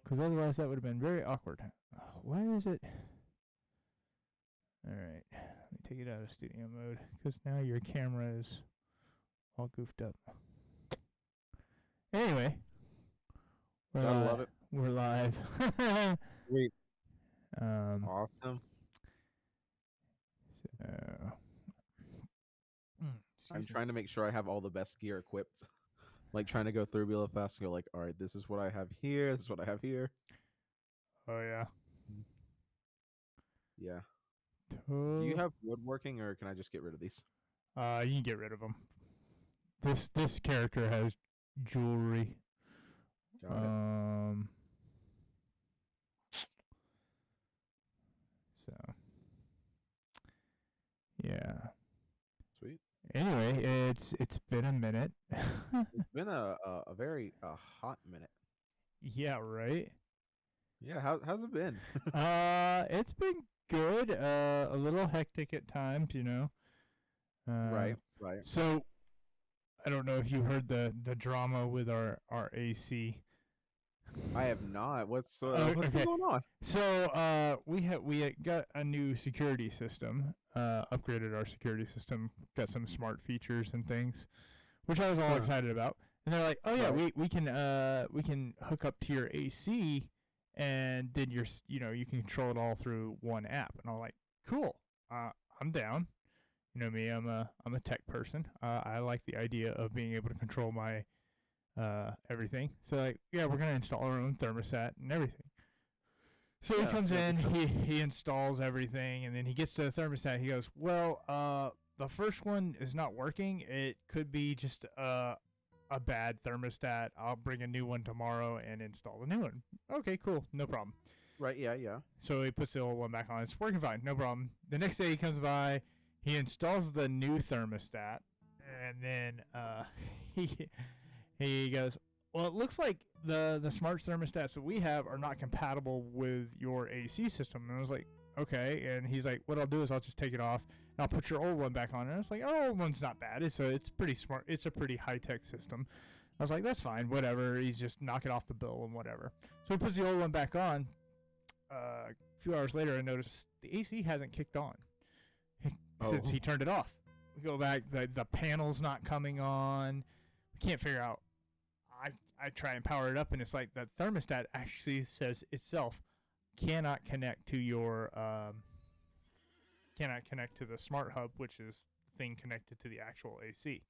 Because otherwise that would have been very awkward. Why is it? All right, let me take it out of studio mode because now your camera is all goofed up. Anyway, Gotta love it. we're live. Sweet. um, Awesome. so, I'm trying to make sure I have all the best gear equipped. Like trying to go through real fast and go like, all right, this is what I have here. This is what I have here. Oh yeah. Yeah. Do you have woodworking, or can I just get rid of these? You can get rid of them. This character has jewelry. Got it. So yeah. Sweet. Anyway, it's been a minute. It's been a very hot minute. Yeah, right. Yeah. How's it been? It's been good. A little hectic at times, you know. Right. So I don't know if you heard the drama with our AC. I have not. What's okay. been going on? So we got a new security system. Upgraded our security system. Got some smart features and things, which I was all excited about. And they're like, "Oh yeah, we can hook up to your AC, and then you can control it all through one app." And I'm like, "Cool, I'm down." You know me, I'm a tech person. I like the idea of being able to control my everything. So like, yeah, we're gonna install our own thermostat and everything. So he comes in, he installs everything, and then he gets to the thermostat. He goes, "Well, the first one is not working. It could be just a bad thermostat. I'll bring a new one tomorrow and install the new one." Okay, cool, no problem. Right. Yeah. So he puts the old one back on. It's working fine, no problem. The next day he comes by, he installs the new thermostat, and then he goes, "Well, it looks like the smart thermostats that we have are not compatible with your AC system." And I was like, "Okay." And he's like, "What I'll do is I'll just take it off and I'll put your old one back on." And I was like, "Our old one's not bad. It's pretty smart. It's a pretty high tech system." I was like, "That's fine, whatever." He's just knocking off the bill and whatever. So he puts the old one back on. A few hours later, I noticed the AC hasn't kicked on since he turned it off. We go back, the panel's not coming on. We can't figure out. I try and power it up, and it's like the thermostat actually says itself cannot connect to your cannot connect to the smart hub, which is the thing connected to the actual AC.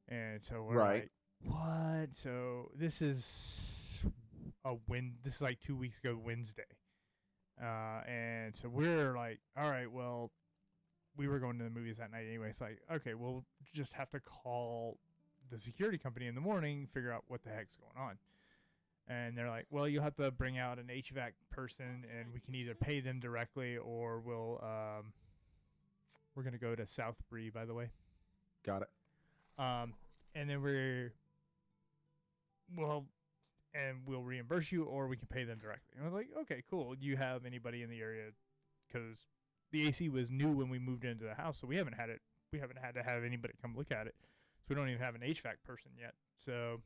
And so we're like, what? So this is this is like 2 weeks ago Wednesday. And so we're like, all right, well, we were going to the movies that night anyway. It's like, okay, we'll just have to call the security company in the morning, figure out what the heck's going on. And they're like, well, you'll have to bring out an HVAC person, and we can either pay them directly or we're going to go to South Bree, by the way. Got it. And then we'll reimburse you, or we can pay them directly. And I was like, okay, cool. Do you have anybody in the area? Because the AC was new when we moved into the house, so we haven't had to have anybody come look at it. So we don't even have an HVAC person yet. So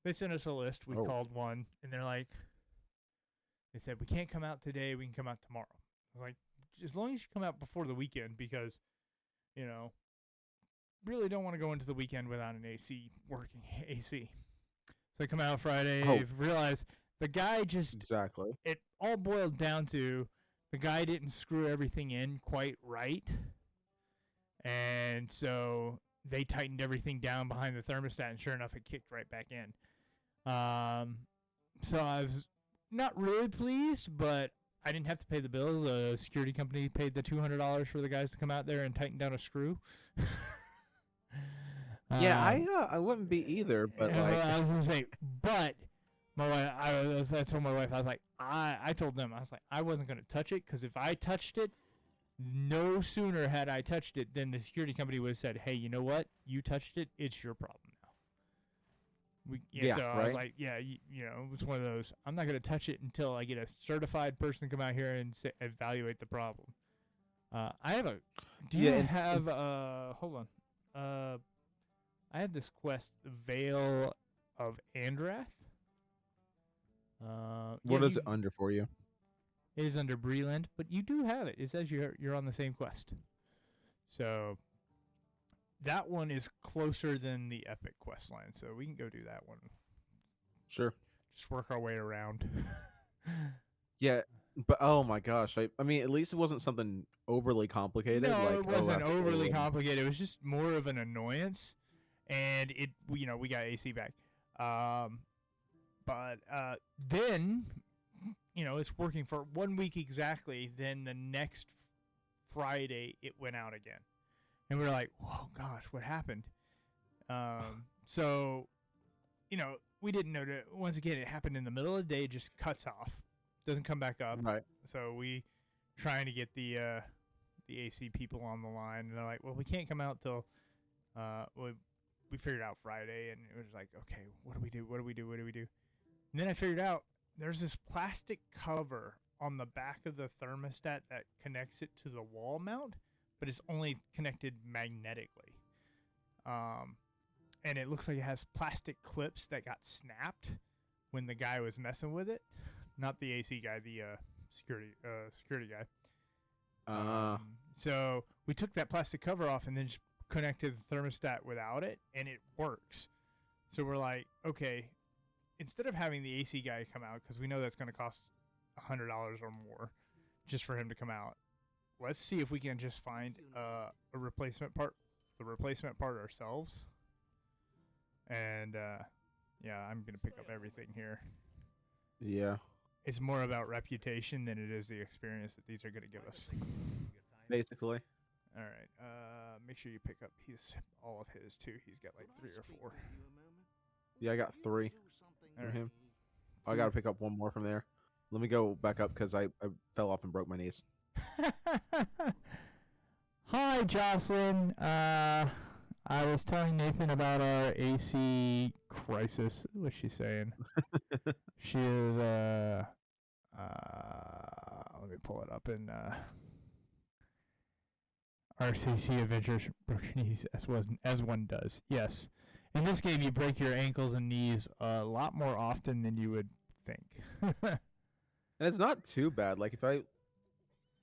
they sent us a list. We called one, and they said, we can't come out today. We can come out tomorrow. I was like, as long as you come out before the weekend, because, really don't want to go into the weekend without an working AC. So I come out Friday, realize the guy it all boiled down to the guy didn't screw everything in quite right. And so they tightened everything down behind the thermostat, and sure enough, it kicked right back in. So I was not really pleased, but I didn't have to pay the bill. The security company paid the $200 for the guys to come out there and tighten down a screw. Yeah, I wouldn't be either, but I was gonna say, but my wife, I told my wife, I was like, I told them, I was like, I wasn't gonna touch it, because if I touched it, no sooner had I touched it than the security company would have said, hey, you know what? You touched it. It's your problem now. So I was like, yeah, it was one of those. I'm not going to touch it until I get a certified person to come out here and evaluate the problem. I have a. Do you have? Hold on. I have this quest, Veil of Andrath. What is it under for you? It is under Breland, but you do have it. It says you're on the same quest. So that one is closer than the epic quest line, so we can go do that one. Sure. Just work our way around. Yeah, but oh my gosh, I mean, at least it wasn't something overly complicated. No, like, it wasn't I have to go overly in. complicated. It was just more of an annoyance, and we got AC back. But then, it's working for 1 week exactly. Then the next Friday, it went out again, and we were like, "Whoa, gosh, what happened?" So, we didn't know that. Once again, it happened in the middle of the day. It just cuts off, doesn't come back up. Right. So we trying to get the AC people on the line, and they're like, "Well, we can't come out till we figured out Friday," and it was like, "Okay, what do we do? What do we do? What do we do?" And then I figured out there's this plastic cover on the back of the thermostat that connects it to the wall mount, but it's only connected magnetically. And it looks like it has plastic clips that got snapped when the guy was messing with it. Not the AC guy, the security guy. So we took that plastic cover off and then just connected the thermostat without it, and it works. So we're like, okay, instead of having the AC guy come out, because we know that's going to cost $100 or more just for him to come out, let's see if we can just find a replacement part, the replacement part ourselves. And I'm going to pick up everything here. Yeah. It's more about reputation than it is the experience that these are going to give us. Basically. All right. Make sure you pick up all of his too. He's got like 3 or 4. Yeah, I got 3 from All him. I got to pick up 1 more from there. Let me go back up because I fell off and broke my knees. Hi, Jocelyn. I was telling Nathan about our AC crisis. What's she saying? She is, let me pull it up in, RCC Adventures broken knees as one does. Yes. In this game, you break your ankles and knees a lot more often than you would think. And it's not too bad. Like,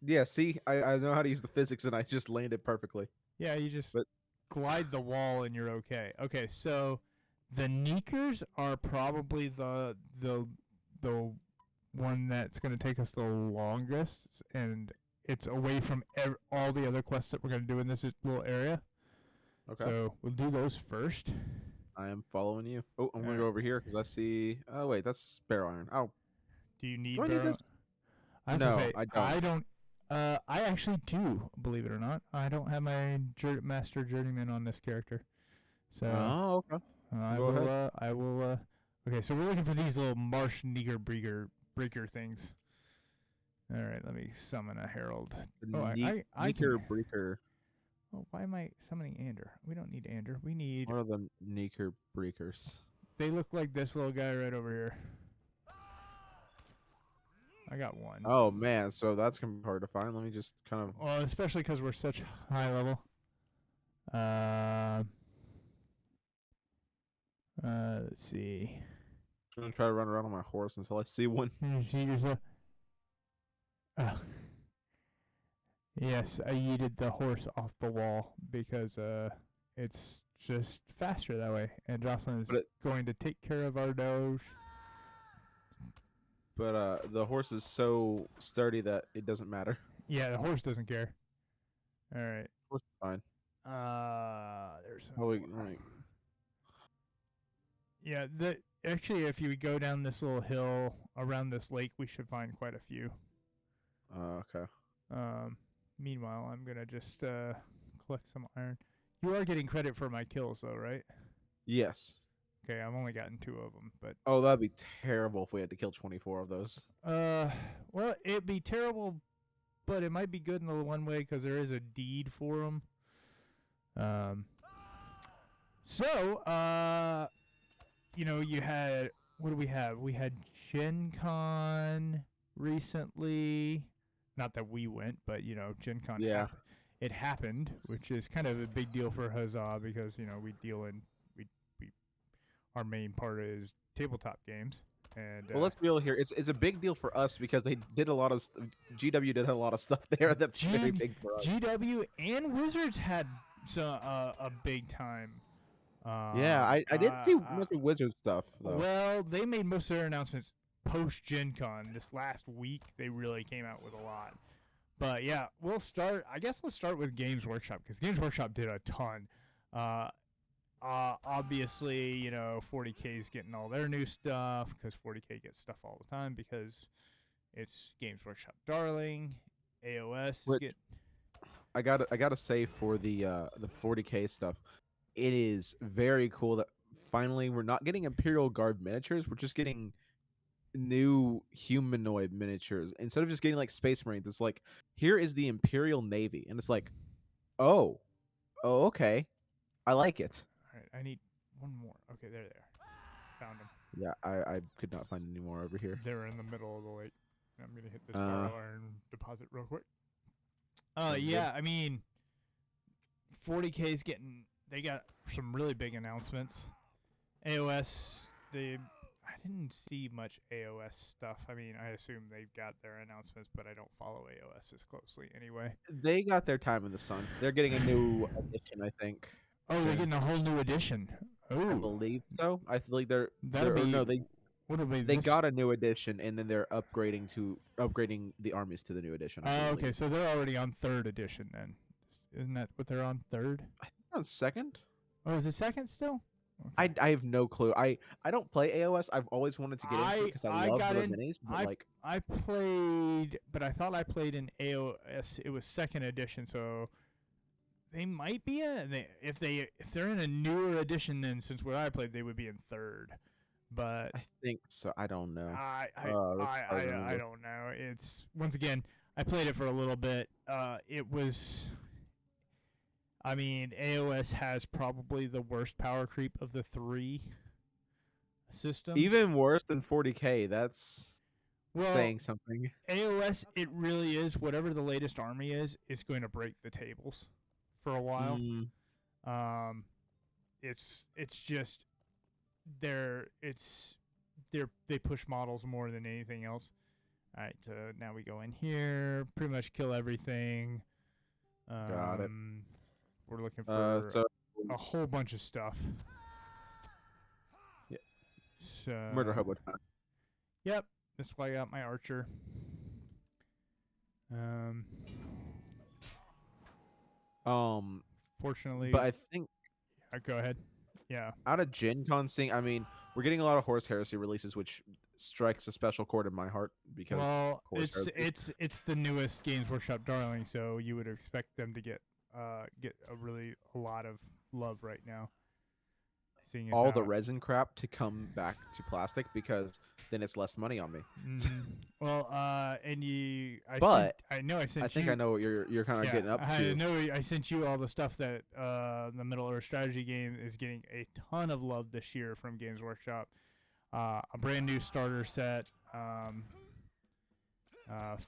yeah, see, I know how to use the physics, and I just landed perfectly. Yeah, you just glide the wall and you're okay. Okay, so the Neekers are probably the one that's going to take us the longest, and it's away from all the other quests that we're going to do in this little area. Okay. So we'll do those first. I am following you. Oh, I'm going to go over here because I see... Oh, wait, that's Barrel Iron. Oh. Do you need Do I need this? No, I don't. I don't. I actually do, believe it or not. I don't have my Master Journeyman on this character. So okay. I will. Okay, so we're looking for these little marsh breaker things. All right, let me summon a herald. Neeker Breaker. Oh, why am I summoning Ander? We don't need Ander. We need... What are the Neeker Breakers? They look like this little guy right over here. I got 1. Oh, man, so that's going to be hard to find. Let me just kind of... Well, especially because we're such high level. Let's see. I'm going to try to run around on my horse until I see one. Yes, I yeeted the horse off the wall because it's just faster that way. And Jocelyn is going to take care of our doge. But the horse is so sturdy that it doesn't matter. Yeah, the horse doesn't care. All right. Horse is fine. There's Yeah, actually, if you go down this little hill around this lake, we should find quite a few. Okay. Meanwhile, I'm gonna just collect some iron. You are getting credit for my kills, though, right? Yes. Okay, I've only gotten 2 of them, but... Oh, that'd be terrible if we had to kill 24 of those. Well, it'd be terrible, but it might be good in the one way because there is a deed for them. You had... What do we have? We had Gen Con recently. Not that we went, but, Gen Con it happened, which is kind of a big deal for Huzzah because, we deal in... Our main part is tabletop games. And Well, let's be real here. It's a big deal for us because they did a lot of GW did a lot of stuff there that's very big for us. GW and Wizards had a big time. Yeah, I didn't see much of Wizard stuff though. Well, they made most of their announcements post Gen Con. This last week, they really came out with a lot. But yeah, we'll start. I guess let's start with Games Workshop because Games Workshop did a ton. Obviously, 40K is getting all their new stuff because 40K gets stuff all the time because it's Games Workshop darling. AOS Which I gotta say for the 40K stuff, it is very cool that finally we're not getting Imperial Guard miniatures. We're just getting new humanoid miniatures instead of just getting like Space Marines. It's like here is the Imperial Navy, and it's like, oh, okay, I like it. All right, I need one more. Okay, there they are. Found them. Yeah, I could not find any more over here. They were in the middle of the lake. I'm gonna hit this borrow iron deposit real quick. Yeah, I mean, 40K's getting. They got some really big announcements. AOS, I didn't see much AOS stuff. I mean, I assume they've got their announcements, but I don't follow AOS as closely anyway. They got their time in the sun. They're getting a new edition, I think. Oh, they're getting a whole new edition. Oh, I believe so. I feel like they they got a new edition, and then they're upgrading the armies to the new edition. Oh, okay, so they're already on 3rd edition then. Isn't that what they're on 3rd? I think they're on 2nd. Oh, is it 2nd still? Okay. I have no clue. I don't play AOS. I've always wanted to get into it because I love the minis. But I played, but I thought I played in AOS. It was 2nd edition, so they might be if they're in a newer edition. Then since what I played, they would be in 3rd. But I think so. I don't know. I don't know. It's once again, I played it for a little bit. It was. I mean, AOS has probably the worst power creep of the 3 systems. Even worse than 40K. That's saying something. AOS, it really is. Whatever the latest army is going to break the tables for a while. It's just they push models more than anything else. All right, now we go in here, pretty much kill everything. Got it. We're looking for a whole bunch of stuff. Yeah. So Murder hobo time. Yep, that's why I got my archer. Fortunately, but I think. Go ahead. Yeah. Out of Gen Con seeing, I mean, we're getting a lot of Horus Heresy releases, which strikes a special chord in my heart because it's the newest Games Workshop darling, so you would expect them to get a lot of love right now. Seeing all the resin crap to come back to plastic because then it's less money on me. Well, and I think I know what you're kind of getting up to. I know I sent you all the stuff that the Middle Earth strategy game is getting a ton of love this year from Games Workshop. A brand new starter set,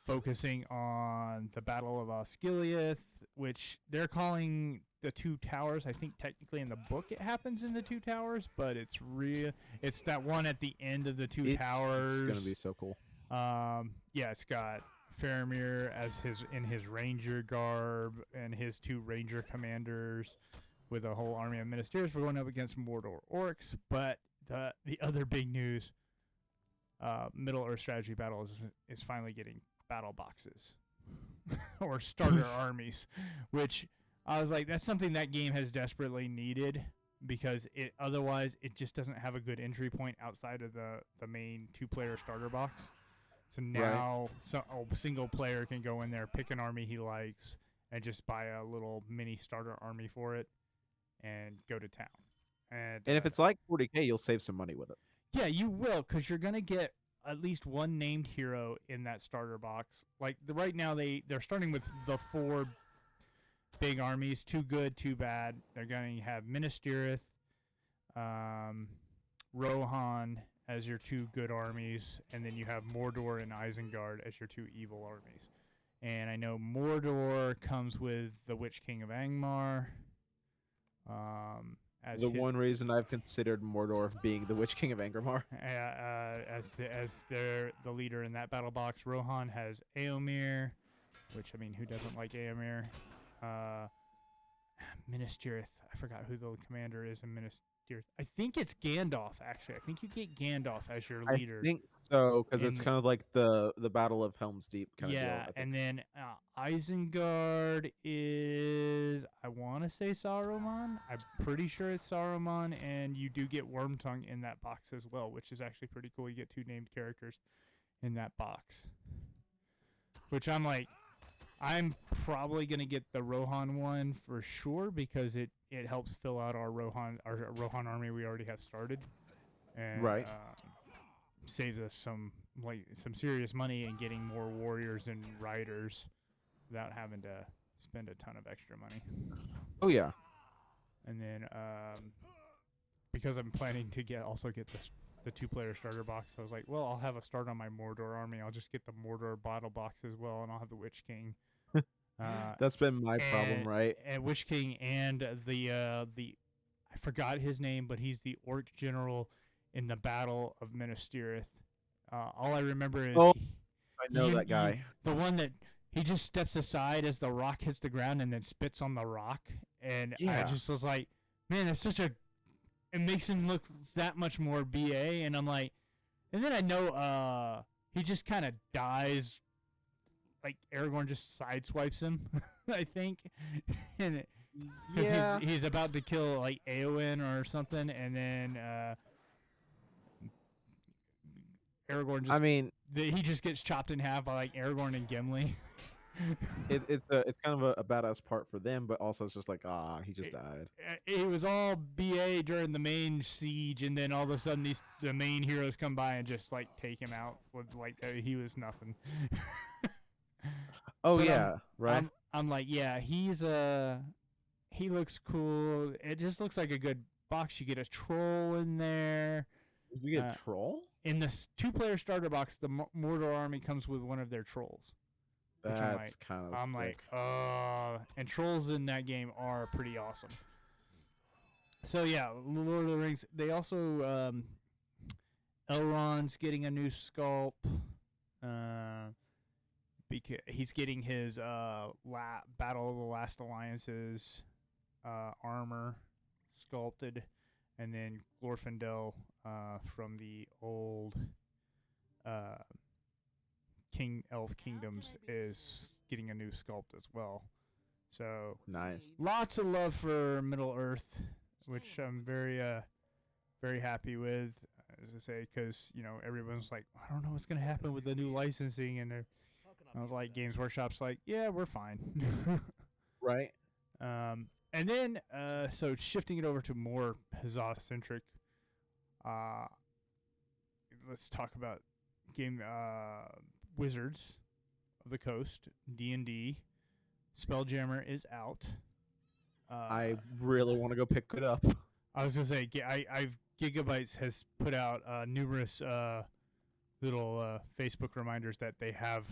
focusing on the Battle of Osgiliath, which they're calling the Two Towers. I think technically in the book it happens in the Two Towers, but it's that one at the end of the Two Towers. It's gonna be so cool. Yeah, it's got Faramir in his ranger garb and his 2 ranger commanders with a whole army of ministers. We're going up against Mordor orcs, but the other big news, Middle Earth strategy battle is finally getting battle boxes or starter armies, which I was like, that's something that game has desperately needed because otherwise it just doesn't have a good entry point outside of the main 2-player starter box. So now a single player can go in there, pick an army he likes, and just buy a little mini starter army for it and go to town. And if it's like 40K, you'll save some money with it. Yeah, you will, because you're going to get at least one named hero in that starter box. Like right now, they're starting with the 4 big armies, 2 good, 2 bad. They're going to have Minas Tirith, Rohan as your 2 good armies, and then you have Mordor and Isengard as your 2 evil armies. And I know Mordor comes with the Witch King of Angmar as The one reason I've considered Mordor being the Witch King of Angmar. as the leader in that battle box. Rohan has Eomer, which, I mean, who doesn't like Eomer? Minas Tirith. I forgot who the commander is in Minas Tirith. I think it's Gandalf, actually. I think you get Gandalf as your leader. I think so, because it's kind of like the Battle of Helm's Deep kind of deal. Yeah, and then Isengard is, I want to say Saruman. I'm pretty sure it's Saruman, and you do get Wormtongue in that box as well, which is actually pretty cool. You get 2 named characters in that box. Which I'm probably going to get the Rohan one for sure, because it helps fill out our Rohan army we already have started. And, right. Saves us some serious money in getting more warriors and riders without having to spend a ton of extra money. Oh yeah. And then because I'm planning to get the 2-player starter box, I was like, well, I'll have a start on my Mordor army. I'll just get the Mordor battle box as well, and I'll have the Witch King. That's been my problem, right? And Witch King and the I forgot his name, but he's the orc general in the Battle of Minas Tirith. All I remember is I know that guy. The one that he just steps aside as the rock hits the ground and then spits on the rock. And I just was like, man, that's it makes him look that much more BA. And I'm like, and then I know he just kind of dies. Like Aragorn just sideswipes him, I think. And because he's about to kill like Eowyn or something, and then Aragorn just, he just gets chopped in half by like Aragorn and Gimli. It's kind of a badass part for them, but also it's just like, he just died. It was all BA during the main siege, and then all of a sudden the main heroes come by and just like take him out with like he was nothing. Oh, but yeah, right. I'm like, yeah, he looks cool. It just looks like a good box. You get a troll in there. You get a troll? In this 2-player starter box, the Mordor army comes with one of their trolls. That's kind of sick. And trolls in that game are pretty awesome. So yeah, Lord of the Rings. They also Elrond's getting a new sculpt. Because he's getting his Battle of the Last Alliances armor sculpted, and then Glorfindel from the old King Elf Kingdoms is getting a new sculpt as well. So nice. Lots of love for Middle Earth, which I'm very very happy with, as I say, because everyone's like, I don't know what's gonna happen with the new licensing, and I was like, Games Workshop's like, yeah, we're fine. Right. And then, so shifting it over to more Huzzah-centric, let's talk about Wizards of the Coast, D&D. Spelljammer is out. I really want to go pick it up. I was going to say, Gigabytes has put out numerous little Facebook reminders that they have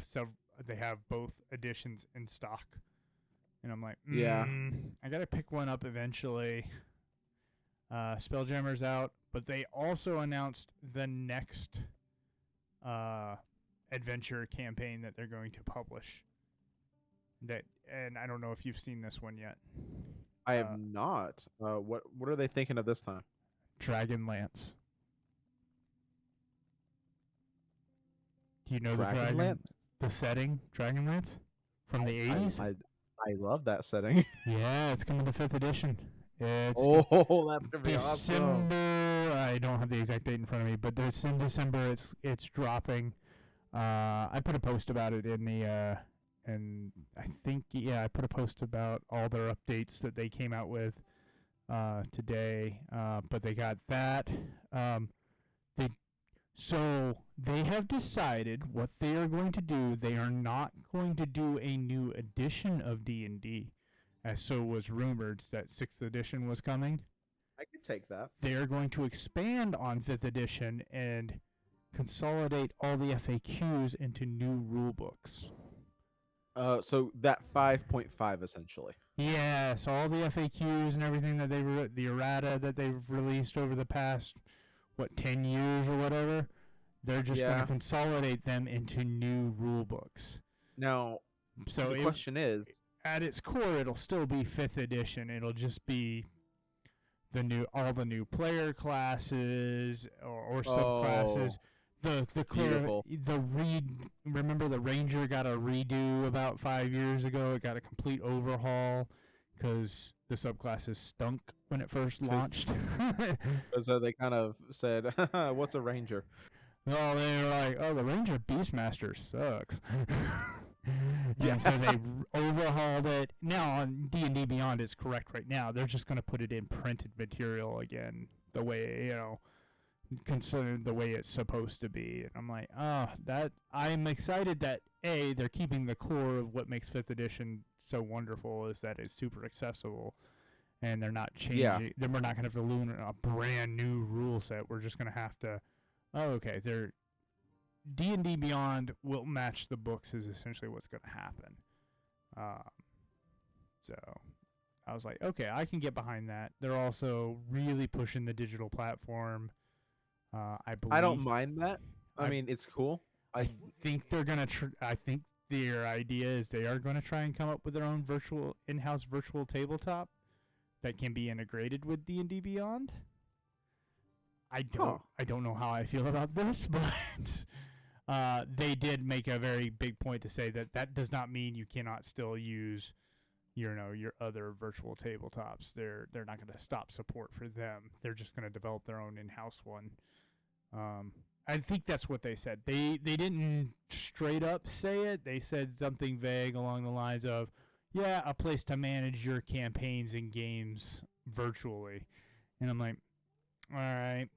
both editions in stock. And I'm like, I got to pick one up eventually. Spelljammer's out, but they also announced the next adventure campaign that they're going to publish. And I don't know if you've seen this one yet. I have not. What are they thinking of this time? Dragonlance. Do you know the setting, Dragonlance, from the 80s? I love that setting. Yeah, it's coming to 5th edition. That's gonna be December, awesome. I don't have the exact date in front of me, but it's in December. It's dropping. I put a post about it in the and I think I put a post about all their updates that they came out with today. But they got that. So they have decided what they are going to do. They are not going to do a new edition of D&D, as so was rumored that 6th edition was coming. I could take that. They are going to expand on 5th edition and consolidate all the FAQs into new rule books. So that 5.5 essentially. Yeah, so all the FAQs and everything that the errata that they've released over the past 10 years or whatever, they're just going to Yeah. consolidate them into new rule books. Now, So the question is, at its core, it'll still be 5th edition. It'll just be all the new player classes or subclasses. Beautiful. Remember the Ranger got a redo about 5 years ago. It got a complete overhaul because the subclasses stunk when it first launched. So they kind of said, "What's a ranger?" Well, they were like, "Oh, the Ranger Beastmaster sucks." Yeah. And so they overhauled it. Now on D&D Beyond, it's correct right now. They're just going to put it in printed material again, the way considered the way it's supposed to be. And I'm like, I'm excited that they're keeping the core of what makes 5th edition so wonderful is that it's super accessible, and they're not changing. Yeah. Then we're not going to have to learn a brand new rule set. We're just going to have to. Oh, okay. D&D Beyond will match the books is essentially what's going to happen. So I was like, okay, I can get behind that. They're also really pushing the digital platform. I believe. I don't mind that. I mean, it's cool. I think they're gonna. I think their idea is they are going to try and come up with their own in-house virtual tabletop that can be integrated with D&D Beyond. I don't know how I feel about this, but they did make a very big point to say that does not mean you cannot still use your other virtual tabletops. They're not going to stop support for them. They're just going to develop their own in-house one. I think that's what they said. They didn't straight up say it. They said something vague along the lines of, yeah, a place to manage your campaigns and games virtually. And I'm like, all right.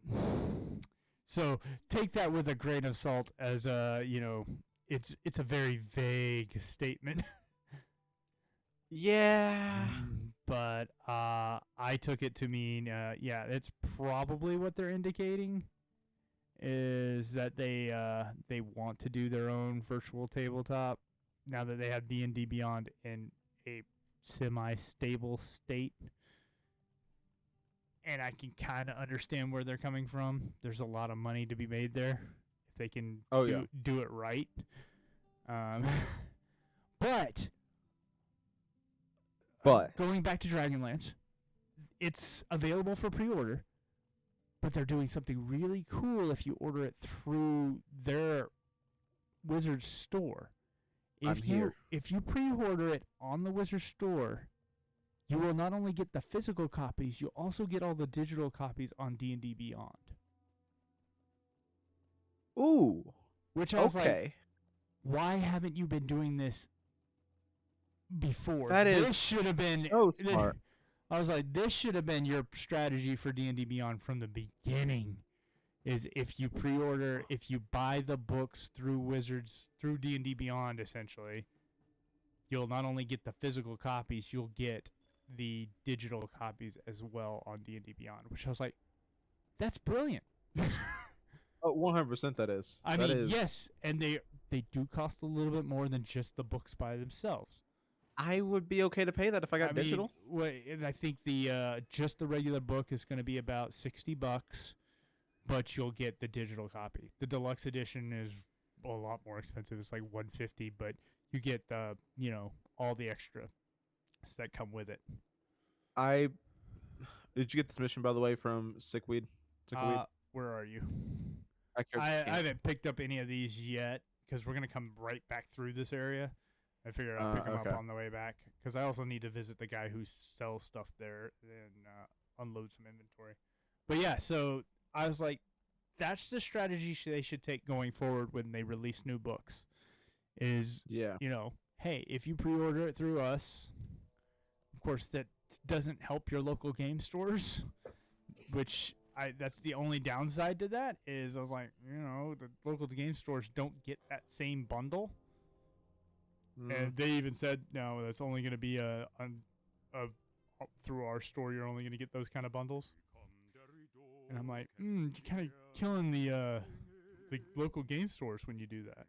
So take that with a grain of salt as it's a very vague statement. Yeah. But I took it to mean, it's probably what they're indicating is that they want to do their own virtual tabletop now that they have D&D Beyond in a semi-stable state. And I can kind of understand where they're coming from. There's a lot of money to be made there if they can do it right. But going back to Dragonlance, it's available for pre-order, but they're doing something really cool if you order it through their Wizard store. If you pre-order it on the Wizard store, you will not only get the physical copies, you'll also get all the digital copies on D&D Beyond. Ooh. Which I was like, why haven't you been doing this before? This should have been so smart. I was like, this should have been your strategy for D&D Beyond from the beginning. Is if you pre-order, if you buy the books through Wizards, through D&D Beyond, essentially, you'll not only get the physical copies, you'll get the digital copies as well on D&D Beyond, which I was like, that's brilliant. 100% that is. Yes, and they do cost a little bit more than just the books by themselves. I would be okay to pay that if I got digital. I think the just the regular book is going to be about $60, but you'll get the digital copy. The deluxe edition is a lot more expensive. It's like $150, but you get all the extra that come with it. Did you get this mission, by the way, from Sickweed? Where are you? I haven't picked up any of these yet because we're gonna come right back through this area. I figured I'll pick them up on the way back because I also need to visit the guy who sells stuff there and unload some inventory. But yeah, so I was like, that's the strategy they should take going forward when they release new books. Is hey, if you pre-order it through us, of course that doesn't help your local game stores, which that's the only downside to that is I was like, the local game stores don't get that same bundle. And they even said, no, that's only going to be through our store. You're only going to get those kind of bundles. And I'm like, you're kind of killing the local game stores when you do that.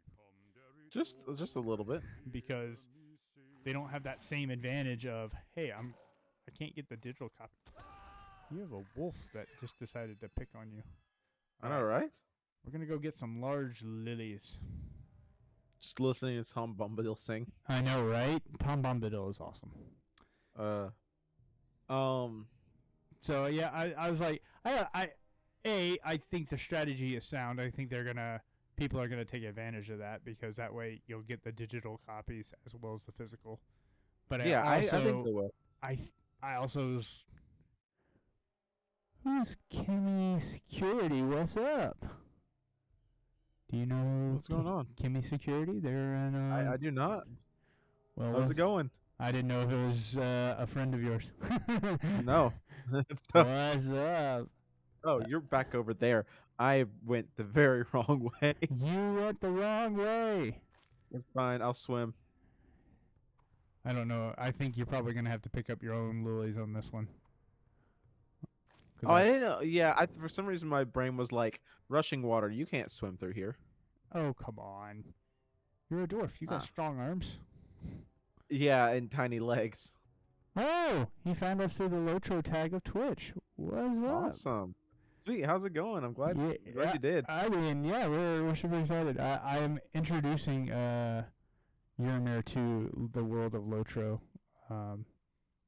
Just a little bit. because they don't have that same advantage of, hey, I can't get the digital copy. You have a wolf that just decided to pick on you. I know, right? We're gonna go get some large lilies. Just listening to Tom Bombadil sing. I know, right? Tom Bombadil is awesome. So yeah, I was like, I think the strategy is sound. I think people are gonna take advantage of that because that way you'll get the digital copies as well as the physical. But yeah, I think they will. I also was, who's Kimmy Security? What's up? Do you know What's going on? Kimmy Security? They're in. I do not. Well, how's it going? I didn't know if it was a friend of yours. No. What's up? Oh, you're back over there. I went the very wrong way. You went the wrong way. It's fine. I'll swim. I don't know. I think you're probably gonna have to pick up your own lilies on this one. Oh, I didn't know. Yeah, for some reason my brain was like, rushing water. You can't swim through here. Oh, come on. You're a dwarf. You got strong arms. Yeah, and tiny legs. Oh, he found us through the Lotro tag of Twitch. What's up? Awesome. Sweet. How's it going? I'm glad, glad you did. I mean, yeah, we're super excited. I am introducing Yirmir to the world of Lotro.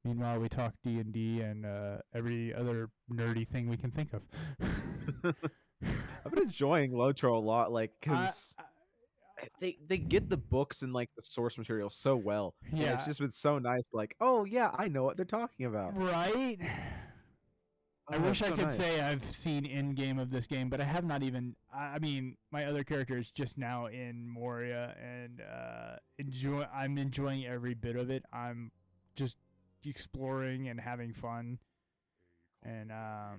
Meanwhile, we talk D&D and every other nerdy thing we can think of. I've been enjoying Lotro a lot, like, because they get the books and like the source material so well. Yeah, and it's just been so nice. Like, oh yeah, I know what they're talking about. Right. I wish I could say I've seen in game of this game, but I have not even. I mean, my other character is just now in Moria, and I'm enjoying every bit of it. I'm just exploring and having fun, and I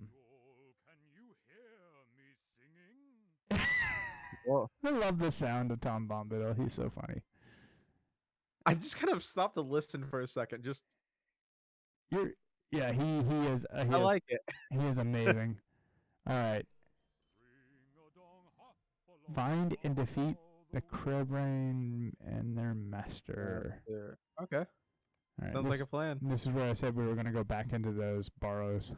love the sound of Tom Bombadil. He's so funny. I just kind of stopped to listen for a second. Just yeah, he is. I like it. He is amazing. All right. Find and defeat the Krebrain and their master. Okay. All right, sounds like a plan. This is where I said we were going to go back into those burrows.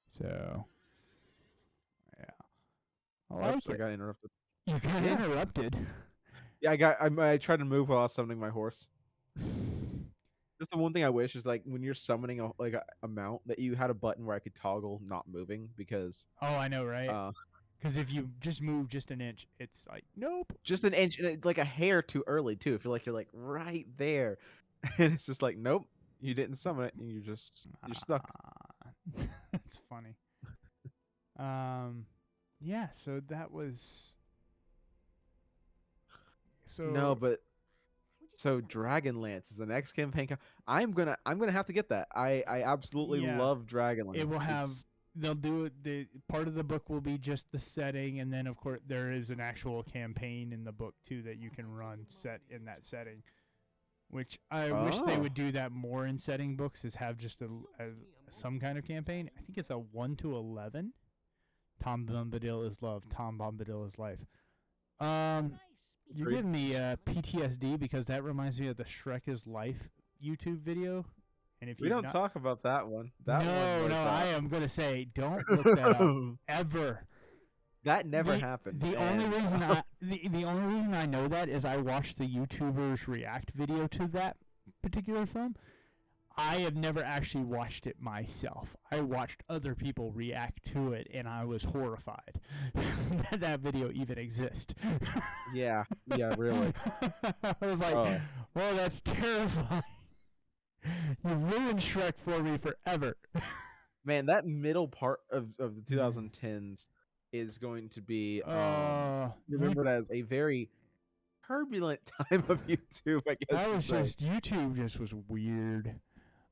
So, yeah. I got interrupted. You got interrupted. Yeah, I tried to move while I was summoning my horse. That's the one thing I wish is like when you're summoning a mount that you had a button where I could toggle not moving because. Oh, I know, right? Because if you just move just an inch, it's like nope. Just an inch, and like a hair too early too. If you're like right there, and it's just like nope, you didn't summon it, and you're stuck. It's funny. Yeah. So that was. So no, but. So Dragonlance is the next campaign. I'm gonna have to get that. I absolutely love Dragonlance. It will have. They'll do it. The part of the book will be just the setting, and then of course there is an actual campaign in the book too that you can run set in that setting. Which I wish they would do that more in setting books. Is have just some kind of campaign. I think it's a 1 to 11. Tom Bombadil is love. Tom Bombadil is life. You're giving me PTSD because that reminds me of the Shrek is Life YouTube video. And if we don't talk about that one. No, I am gonna say don't look that up ever. That never happened. The only reason I know that is I watched the YouTubers react video to that particular film. I have never actually watched it myself. I watched other people react to it, and I was horrified that that video even exists. Yeah, really. I was like, well, that's terrifying. You ruined Shrek for me forever. Man, that middle part of the 2010s is going to be remembered as a very turbulent time of YouTube, I guess. That was YouTube just was weird.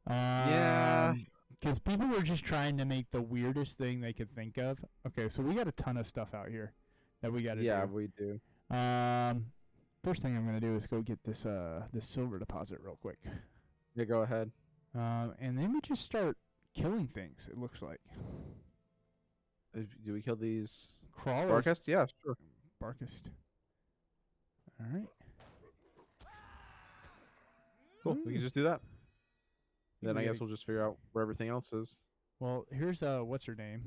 Yeah. Because people were just trying to make the weirdest thing they could think of. Okay, so we got a ton of stuff out here that we got to do. Yeah, we do. First thing I'm going to do is go get this silver deposit real quick. Yeah, go ahead. And then we just start killing things, it looks like. Do we kill these crawlers? Barkest? Yeah, sure. Barkest. All right. Cool. We can Ooh. just do that. Then We I gotta- guess we'll just figure out where everything else is. Well, here's what's her name?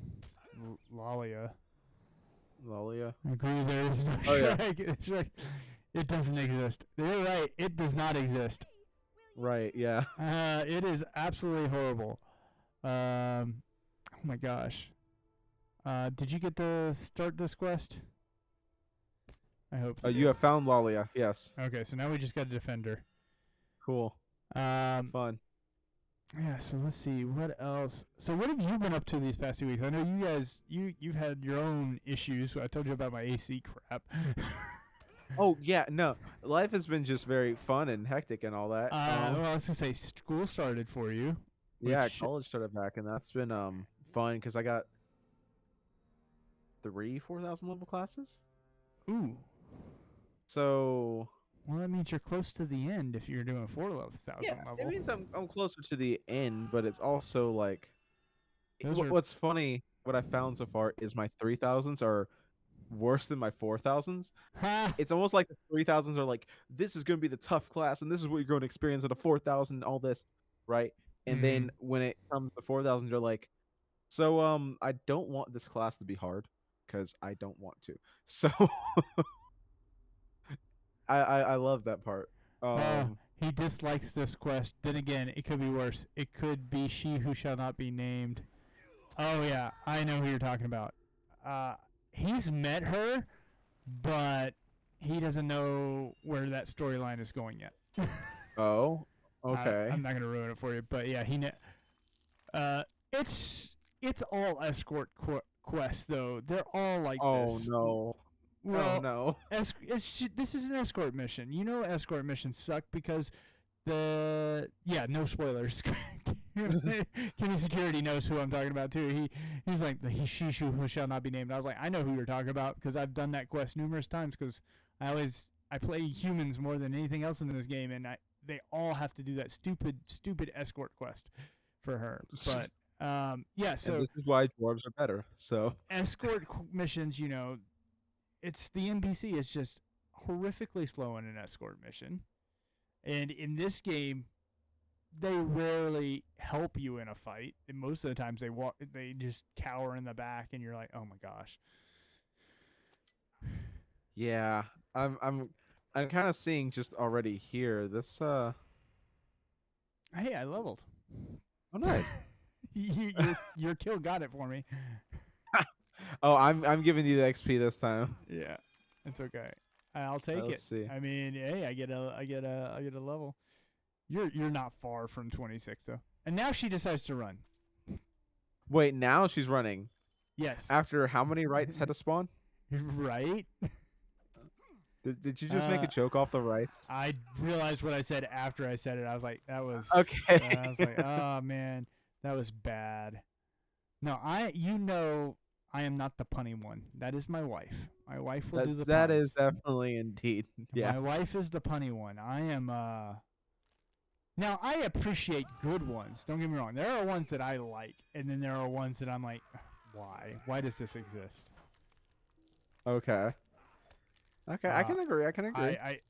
Lalia. Lalia. I agree. There is no Oh, yeah. Shrek. Shrek. It doesn't exist. You're right. It does not exist. Right. Yeah. It is absolutely horrible. Oh my gosh. Did you get to start this quest? I hope you You did. have found Lalia. Yes. Okay, so now we just got a defender. Cool. Fun. Yeah, so let's see what else. So what have you been up to these past 2 weeks? I know you guys you've had your own issues. I told you about my AC crap. Oh yeah, no. Life has been just very fun and hectic and all that. Well, I was gonna say school started for you. Yeah, Which, college started back, and that's been fun because I got 4,000 level classes. ooh, So well that means you're close to the end if you're doing 4,000 yeah, level. it means I'm closer to the end, but it's also like Those are what's funny. What I found so far is my 3,000s are worse than my 4,000s. ha. It's almost like the 3,000s are like, this is going to be the tough class, and this is what you're going to experience at a 4,000, all this, right? And then when it comes to 4,000, you're like, so I don't want this class to be hard because I don't want to. So I love that part. He dislikes this quest. Then again, it could be worse. It could be she who shall not be named. Oh yeah, I know who you're talking about. He's met her, but he doesn't know where that storyline is going yet. Oh, okay. I'm not gonna ruin it for you, but yeah, it's all escort quests though. They're all like Oh this. no. Well, Oh no. this is an escort mission. You know, escort missions suck because no spoilers. Kenny Security knows who I'm talking about too. He's like she who shall not be named. I was like, I know who you're talking about because I've done that quest numerous times because I play humans more than anything else in this game, and they all have to do that stupid escort quest for her. But yeah, so and this is why dwarves are better. So escort missions, it's the NPC is just horrifically slow in an escort mission. And in this game, they rarely help you in a fight. And most of the times they just cower in the back and you're like, "Oh my gosh." yeah, I'm kind of seeing just already here this Hey, I leveled. Oh nice. Your kill got it for me. Oh, I'm giving you the XP this time. Yeah. It's okay. I'll take it. Let's see. I mean, hey, I get a level. You're not far from 26 though. And now she decides to run. Wait, now she's running. Yes. After how many rights had to spawn? Right? Did you just make a joke off the rights? I realized what I said after I said it. I was like, that was okay. I was like, oh man, that was bad. No, I am not the punny one. That is my wife. My wife will do the That puns. is definitely indeed. Yeah. My wife is the punny one. I am now I appreciate good ones. Don't get me wrong. There are ones that I like, and then there are ones that I'm like, why? Why does this exist? Okay. Okay, I can agree. I can agree. I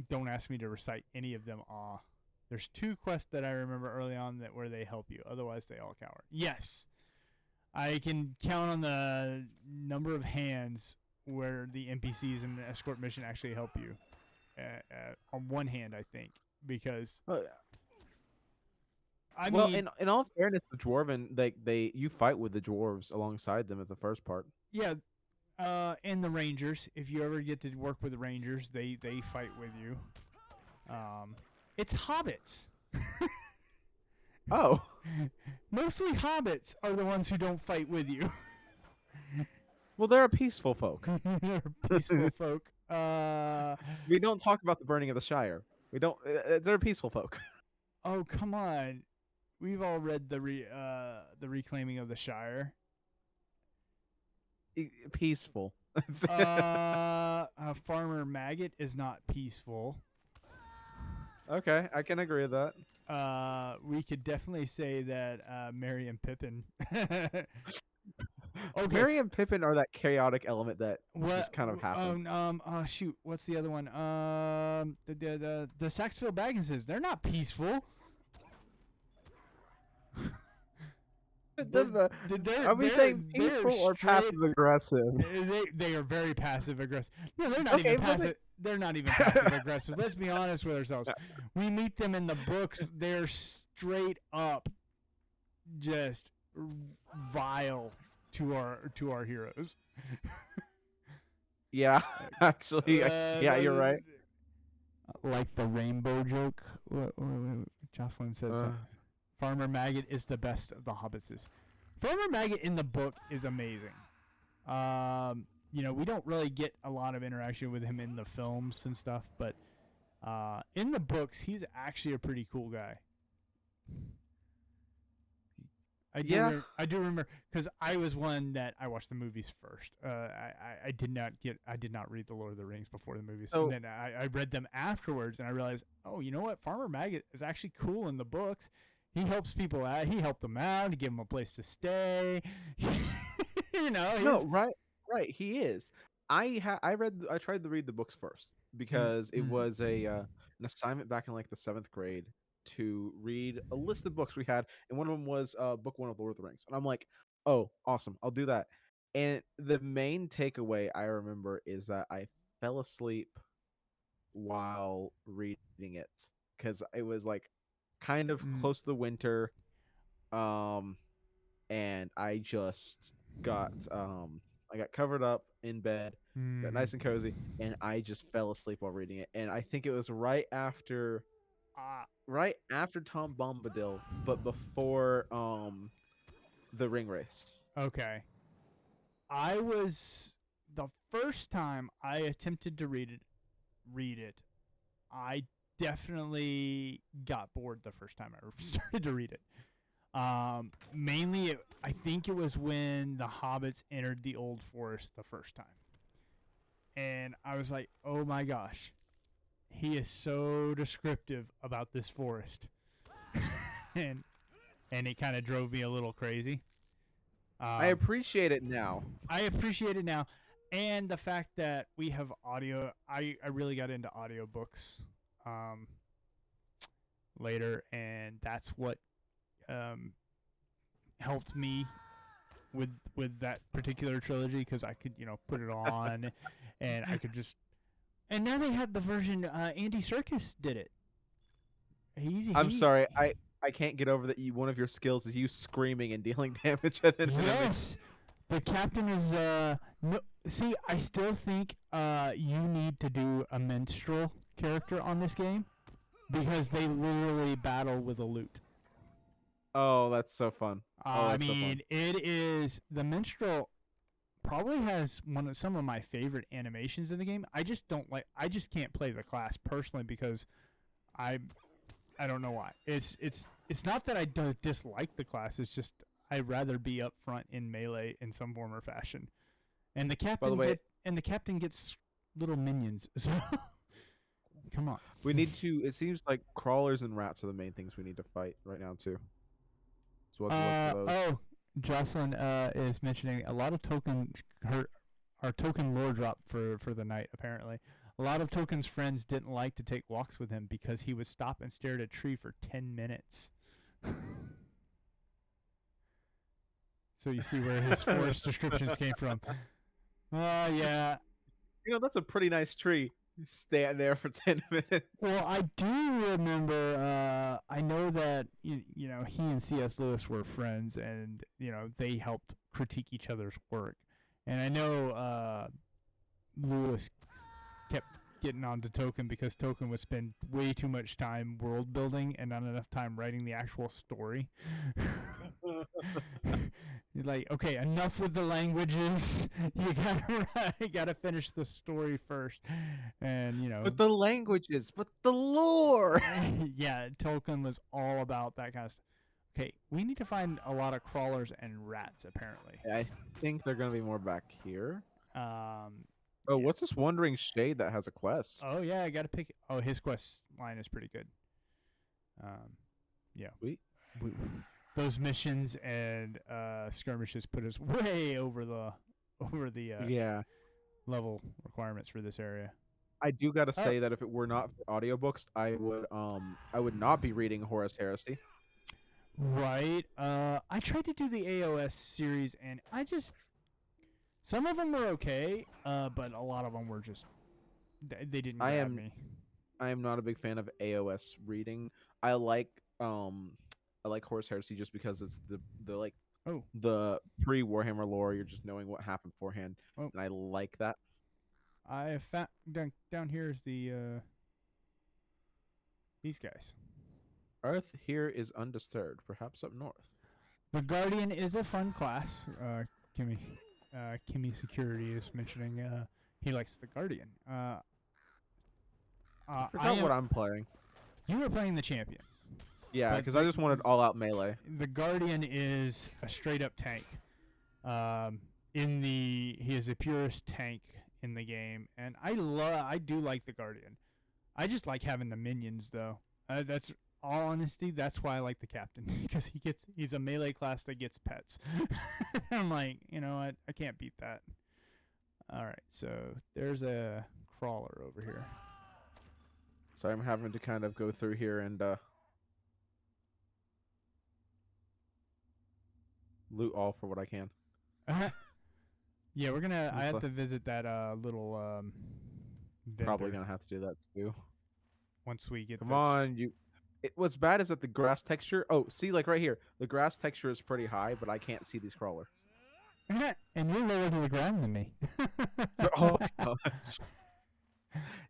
don't ask me to recite any of them. There's 2 quests that I remember early on where they help you. Otherwise, they all cower. Yes, I can count on the number of hands where the NPCs in the escort mission actually help you. On one hand, I think, because in all fairness, the dwarven you fight with the dwarves alongside them at the first part. Yeah. And the Rangers, if you ever get to work with the Rangers, they fight with you. It's hobbits. Oh. Mostly hobbits are the ones who don't fight with you. Well, they're a peaceful folk. They're peaceful folk. We don't talk about the burning of the Shire. We don't. They're peaceful folk. Oh come on, we've all read the Reclaiming of the Shire. Peaceful. Farmer Maggot is not peaceful. Okay, I can agree with that. We could definitely say that Merry and Pippin Okay. Merry and Pippin are that chaotic element that What? just kind of happened. Oh shoot. What's the other one? The Saxville Bagginses. They're not peaceful. Are we saying They're peaceful or straight. passive aggressive? They are very passive aggressive. No, they're not Okay, even but passive. They're not even passive aggressive. Let's be honest with ourselves. We meet them in the books. They're straight up, just vile to our heroes. Yeah, actually, yeah, you're right. Like the rainbow joke. Jocelyn said something. Farmer Maggot is the best of the hobbitses. Farmer Maggot in the book is amazing. We don't really get a lot of interaction with him in the films and stuff, but in the books, he's actually a pretty cool guy. I do remember because I was one that I watched the movies first. I did not read the Lord of the Rings before the movies, and then I read them afterwards, and I realized, oh, you know what? Farmer Maggot is actually cool in the books. He helps people out. He helped them out. He gave them a place to stay. No, right. He is. I tried to read the books first because it was an assignment back in like the 7th grade to read a list of books we had, and one of them was book 1 of Lord of the Rings. And I'm like, oh, awesome, I'll do that. And the main takeaway I remember is that I fell asleep while reading it because it was like kind of close to the winter, and I just got covered up in bed, got nice and cozy, and I just fell asleep while reading it. And I think it was right after Tom Bombadil, but before the ring race. Okay. The first time I attempted to read it, I definitely got bored the first time I started to read it. Mainly, I think it was when the hobbits entered the Old Forest the first time. And I was like, oh my gosh, he is so descriptive about this forest. and it kind of drove me a little crazy. I appreciate it now. And the fact that we have audio, I really got into audiobooks later, and that's what helped me with that particular trilogy, because I could put it on and I could just, and now they have the version Andy Serkis did it. I'm sorry, I can't get over that one of your skills is you screaming and dealing damage at an enemy. Yes, the captain is no. See, I still think you need to do a minstrel character on this game because they literally battle with a lute. Oh, that's so fun. It is, the minstrel probably has some of my favorite animations in the game. I just can't play the class personally because I don't know why. It's not that I dislike the class. It's just I'd rather be up front in melee in some form or fashion. And the captain gets little minions. So come on. We need to. It seems like crawlers and rats are the main things we need to fight right now too. So we'll have to look for those. Oh, Jocelyn is mentioning a lot of our token lore drop for the night. Apparently, a lot of Token's friends didn't like to take walks with him because he would stop and stare at a tree for 10 minutes. So you see where his forest descriptions came from. Yeah. That's a pretty nice tree. Stand there for 10 minutes. Well, I do remember, I know that, he and C.S. Lewis were friends, and, they helped critique each other's work. And I know Lewis kept getting on to Token because Token would spend way too much time world building and not enough time writing the actual story. He's like, okay, enough with the languages. You gotta finish the story first, and But the languages, but the lore. Yeah, Tolkien was all about that kind of stuff. Okay, we need to find a lot of crawlers and rats. Apparently, I think they're gonna be more back here. Yeah. What's this wandering shade that has a quest? Oh yeah, I gotta pick. Oh, his quest line is pretty good. Yeah. Sweet. those missions and skirmishes put us way over the Yeah. level requirements for this area. I do gotta Oh, say that if it were not for audiobooks, I would not be reading Horus Heresy. right. I tried to do the AOS series, and some of them were okay, but a lot of them were just they didn't I grab am me. I am not a big fan of AOS reading. I like Horus Heresy just because it's the like Oh, the pre Warhammer lore. You're just knowing what happened beforehand, oh, and I like that. I found down here is these guys. Earth here is undisturbed, perhaps up north. The Guardian is a fun class. Kimmy, Kimmy Security is mentioning he likes the Guardian. I forgot what I'm playing. You were playing the champion. Yeah, because I just wanted all out melee. The Guardian is a straight up tank. He is the purest tank in the game, and I do like the Guardian. I just like having the minions though. That's all honesty. That's why I like the captain because he's a melee class that gets pets. I'm like, you know what? I can't beat that. All right, so there's a crawler over here. So I'm having to kind of go through here and loot all for what I can. Yeah, I have to visit that little vendor. Probably gonna have to do that too. Once we get. Come on, what's bad is that the grass texture. Oh, see, like right here, the grass texture is pretty high, but I can't see these crawler. And you're lower to the ground than me. Oh my gosh.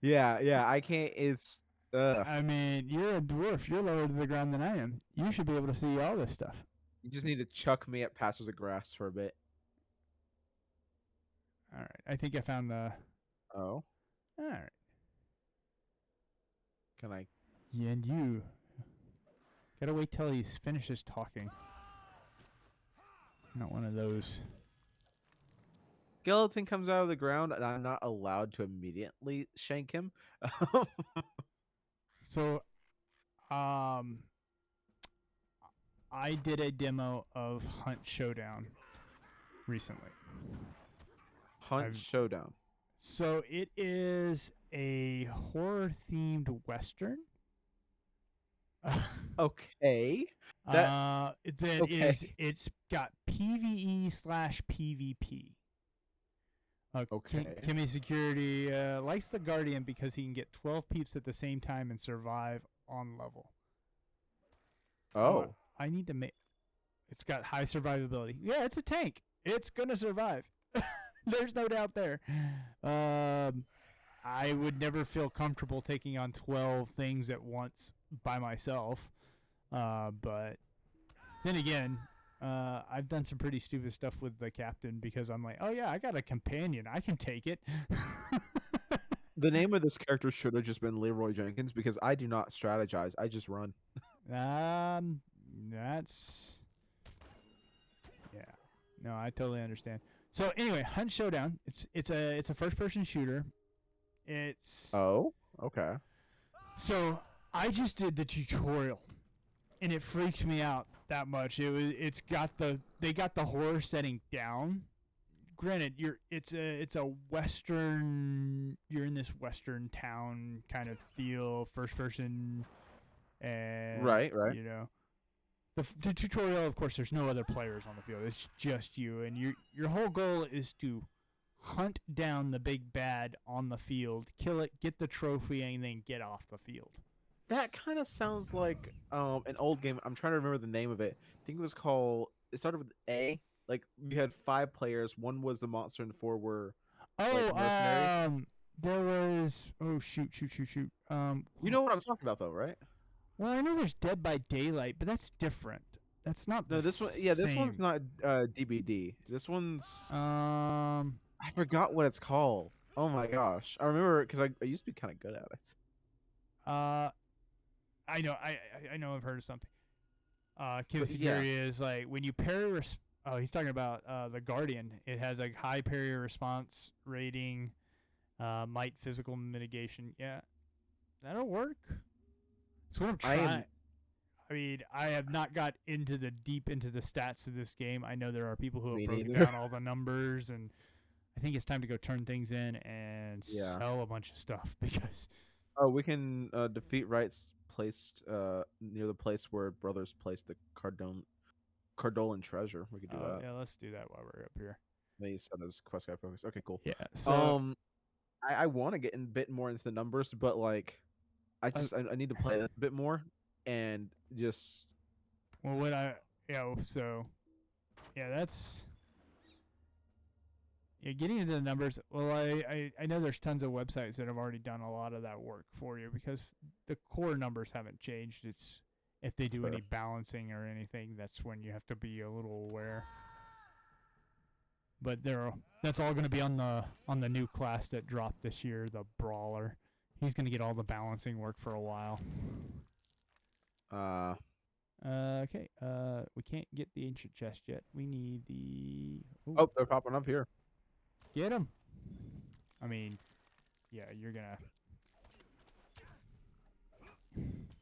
Yeah, I can't. It's. I mean, you're a dwarf. You're lower to the ground than I am. You should be able to see all this stuff. You just need to chuck me at patches of grass for a bit. All right, I think I found the. Oh. All right. Can I? Yeah, and you. Gotta wait till he finishes talking. Not one of those. Skeleton comes out of the ground, and I'm not allowed to immediately shank him. So, I did a demo of Hunt Showdown recently. Hunt Showdown. So it is a horror-themed western. Okay. It's got PvE/PvP. Okay. Kimmy Security likes the Guardian because he can get 12 peeps at the same time and survive on level. Oh. I need to make. It's got high survivability. Yeah, it's a tank. It's gonna survive. There's no doubt there. I would never feel comfortable taking on 12 things at once by myself. But then again, I've done some pretty stupid stuff with the captain because I'm like, oh yeah, I got a companion. I can take it. The name of this character should have just been Leroy Jenkins because I do not strategize. I just run. That's... Yeah. No, I totally understand. So anyway, Hunt Showdown. It's a first-person shooter. It's... Oh, okay. So I just did the tutorial, and it freaked me out that much. They got the horror setting down. Granted, it's a western. You're in this western town kind of feel, first person, and right. You know, the tutorial. Of course, there's no other players on the field. It's just you, and your whole goal is to hunt down the big bad on the field, kill it, get the trophy, and then get off the field. That kind of sounds like an old game. I'm trying to remember the name of it. I think it was called. It started with A. Like we had 5 players. 1 was the monster, and 4 were mercenaries. There was shoot. You know what I'm talking about, though, right? Well, I know there's Dead by Daylight, but that's different. That's not the this one. Yeah, this one's same. not DBD. This one's. I forgot what it's called. Oh my gosh, I remember because I used to be kind of good at it. I know. I know. I've heard of something. Kim Security is like when you parry. He's talking about the Guardian. It has a high parry response rating, might physical mitigation. Yeah, that'll work. That's what I'm trying. I mean, I have not got deep into the stats of this game. I know there are people who have Me broken neither. down all the numbers, and I think it's time to go turn things in and Yeah. sell a bunch of stuff because Oh, we can defeat rights placed near the place where brothers placed the Cardolan treasure. We could do that. yeah, let's do that while we're up here. Maybe set as quest guy focus. Okay, cool. Yeah. So I want to get a bit more into the numbers, but like, I need to play this a bit more, and just well, so yeah, that's. Yeah, getting into the numbers. Well, I know there's tons of websites that have already done a lot of that work for you because the core numbers haven't changed. It's if they do fair. any balancing or anything, that's when you have to be a little aware. But that's all going to be on the new class that dropped this year, the Brawler. He's going to get all the balancing work for a while. Okay. We can't get the ancient chest yet. We need the. Oh, they're popping up here. Get him. I mean, yeah, you're gonna.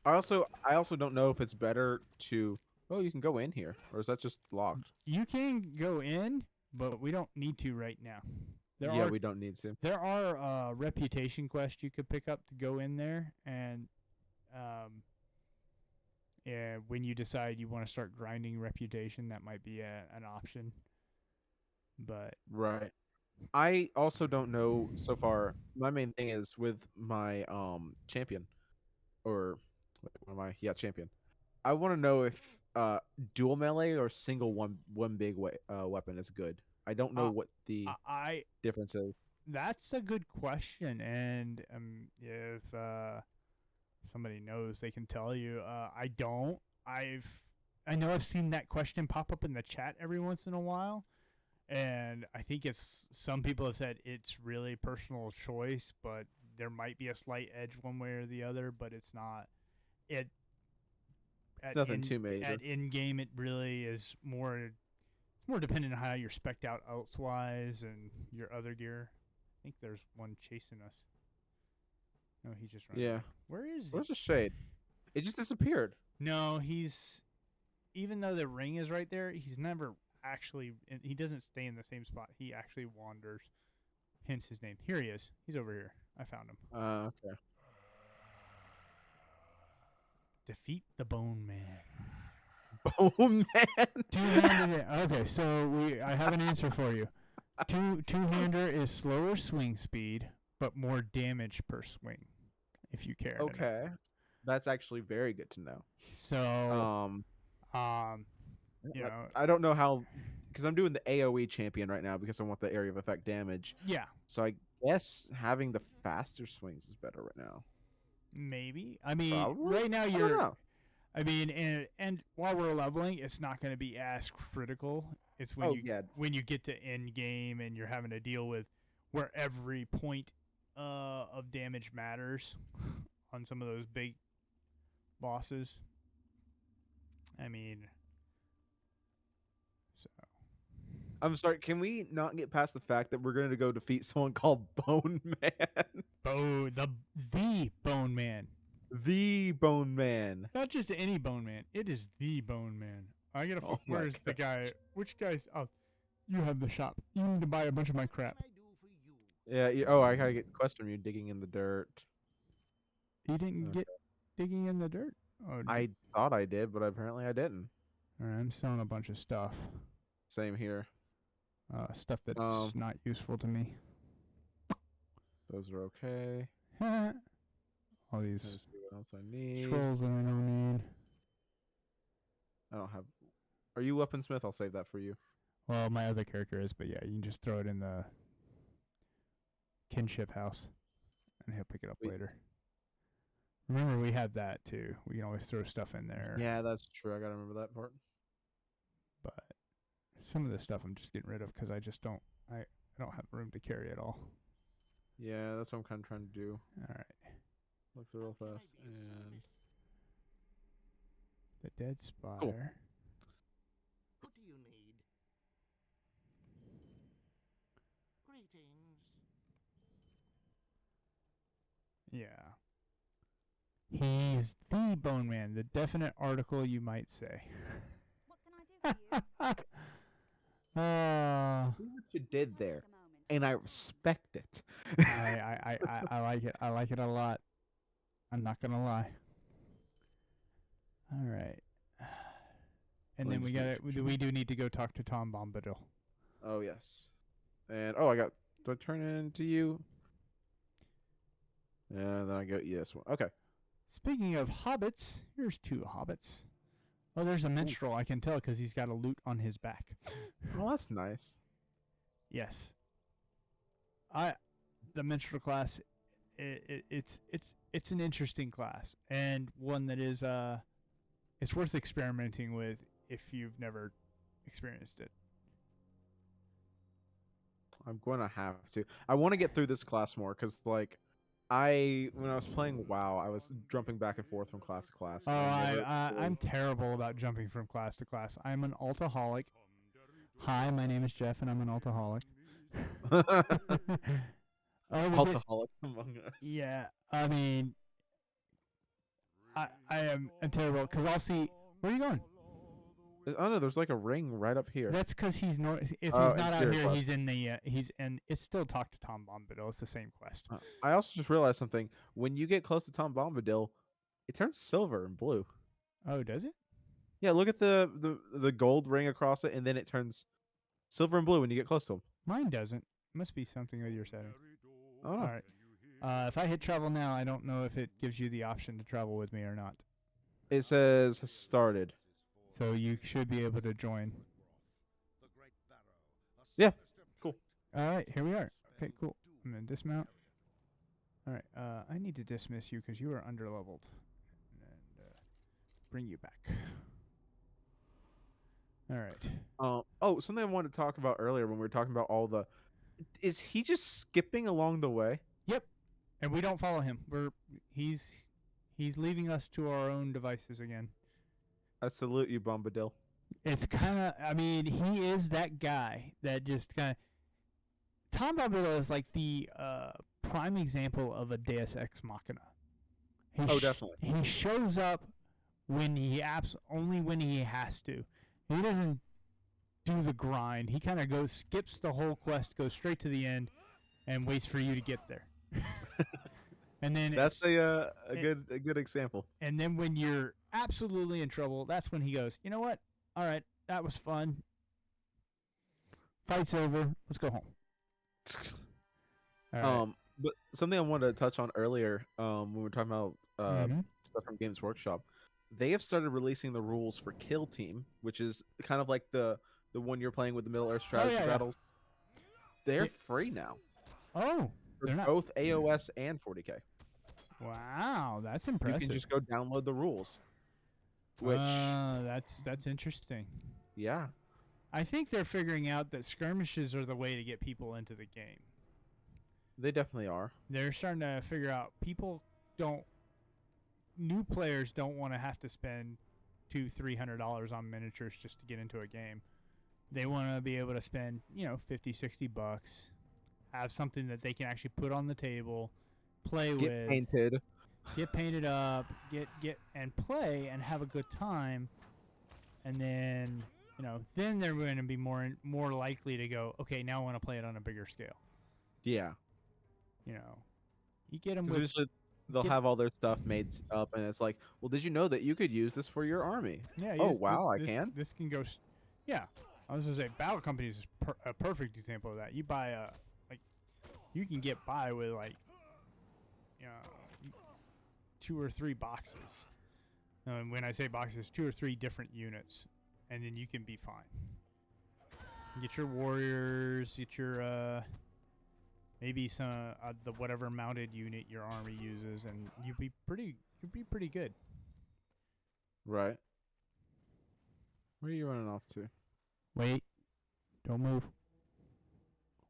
I also don't know if it's better to. Oh, you can go in here, or is that just locked? You can go in, but we don't need to right now. We don't need to. There are reputation quests you could pick up to go in there, and yeah, when you decide you want to start grinding reputation, that might be an option. But Right. I also don't know so far. My main thing is with my champion, or what am I? Yeah, champion. I want to know if dual melee or single one big weapon is good. I don't know what the difference is. That's a good question, and if somebody knows, they can tell you. I don't. I know I've seen that question pop up in the chat every once in a while. And I think some people have said it's really personal choice, but there might be a slight edge one way or the other, but it's not. It's nothing too major. At in game, it really is more. It's more dependent on how you're spec'd out elsewise and your other gear. I think there's one chasing us. No, he's just running. Yeah. Where's the shade? It just disappeared. No, even though the ring is right there, he's never. He doesn't stay in the same spot. He actually wanders. Hence his name. Here he is. He's over here. I found him. Okay. Defeat the Bone Man. Bone Man. Two-handed. Okay, so I have an answer for you. Two-hander is slower swing speed, but more damage per swing. If you care. Okay, that's actually very good to know. So, you know, I don't know how, because I'm doing the AOE champion right now because I want the area of effect damage. Yeah. So I guess having the faster swings is better right now. Maybe. I mean, Probably? right now I don't know. I mean, and while we're leveling, it's not going to be as critical. It's when when you get to end game and you're having to deal with where every point of damage matters on some of those big bosses. I mean. So. I'm sorry, can we not get past the fact that we're going to go defeat someone called Bone Man? The Bone Man. The Bone Man. Not just any Bone Man. It is the Bone Man. I gotta. Where's the guy? Which guy's? Oh, you have the shop. You need to buy a bunch of my crap. Yeah. I gotta get the quest from you. Digging in the dirt. He didn't get digging in the dirt. Oh, I thought I did, but apparently I didn't. All right, I'm selling a bunch of stuff. Same here. Stuff that's not useful to me. Those are okay. All these. Let's see what else I need. Scrolls that I don't need. I don't have. Are you weaponsmith? I'll save that for you. Well, my other character is, but yeah, you can just throw it in the kinship house, and he'll pick it up later. Remember, we had that too. We can always throw stuff in there. Yeah, that's true. I gotta remember that part. But some of the stuff I'm just getting rid of because I just don't. I don't have room to carry it all. Yeah, that's what I'm kind of trying to do. All right. Look through real fast and the dead spire. Cool. What do you need? Greetings. Yeah. He's the Bone Man, the definite article, you might say. What can I do for you? See what you did there, and I respect it. I like it. I like it a lot. I'm not gonna lie. All right. And Let then me we just got make it. We do need to go talk to Tom Bombadil. Oh yes, and I got. Do I turn it into you? And then I go yes one. Okay. Speaking of hobbits, here's 2 hobbits. Oh, there's a minstrel. I can tell because he's got a lute on his back. Well, that's nice. Yes. The minstrel class, it's an interesting class, and one that is it's worth experimenting with if you've never experienced it. I'm going to have to. I want to get through this class more because, like, when I was playing WoW, I was jumping back and forth from class to class. Oh, and I never I'm terrible about jumping from class to class. I'm an altaholic. Hi, my name is Jeff, and I'm an altaholic. Alcoholics among us. Yeah, I mean, I'm terrible because I'll see. Where are you going? Oh no, there's like a ring right up here. That's because he's if he's Oh, not out interior here, quest. he's in the it's still talk to Tom Bombadil. It's the same quest. I also just realized something. When you get close to Tom Bombadil, it turns silver and blue. Oh, does it? Yeah, look at the gold ring across it, and then it turns silver and blue when you get close to him. Mine doesn't. Must be something with your setting. Oh no. All right. If I hit travel now, I don't know if it gives you the option to travel with me or not. It says started. So you should be able to join. Yeah. Cool. All right, here we are. Okay, cool. I'm gonna dismount. All right. I need to dismiss you because you are underleveled, and bring you back. All right. Oh, something I wanted to talk about earlier when we were talking about all the. Is he just skipping along the way? Yep. And we don't follow him. He's leaving us to our own devices again. I salute you, Bombadil. It's kind of, I mean, he is that guy that just kind of. Tom Bombadil is like the prime example of a Deus Ex Machina. Definitely. He shows up when only when he has to. He doesn't do the grind. He kind of skips the whole quest, goes straight to the end, and waits for you to get there. And then That's a good example. And then when you're absolutely in trouble, that's when he goes, you know what? All right, that was fun. Fight's over. Let's go home. All right. But something I wanted to touch on earlier, when we were talking about Mhm. stuff from Games Workshop, they have started releasing the rules for Kill Team, which is kind of like the one you're playing with the Middle Earth strategy yeah. battles. They're Yeah. free now Oh, for they're not. both AOS and 40K. Wow, that's You impressive. can just go download the rules. Which, that's interesting. yeah, I think they're figuring out that skirmishes are the way to get people into the game. they definitely are. They're starting to figure out new players don't want to have to spend $200-$300 on miniatures just to get into a game. They want to be able to spend, $50-$60, have something that they can actually put on the table, play Get with, painted. get painted up, get and play and have a good time, and then then they're going to be more likely to go, okay, now I want to play it on a bigger scale. Yeah. You get them Because with usually they'll have all their stuff made up, and it's like, well, did you know that you could use this for your army? Oh, wow, I can? This can go. Yeah, I was gonna say Battle Companies is a perfect example of that. You buy you can get by with 2 or 3 boxes. When I say boxes, 2 or 3 different units, and then you can be fine. Get your warriors, get your maybe some the whatever mounted unit your army uses, and you'd be pretty good. Right. Where are you running off to? Wait, don't move.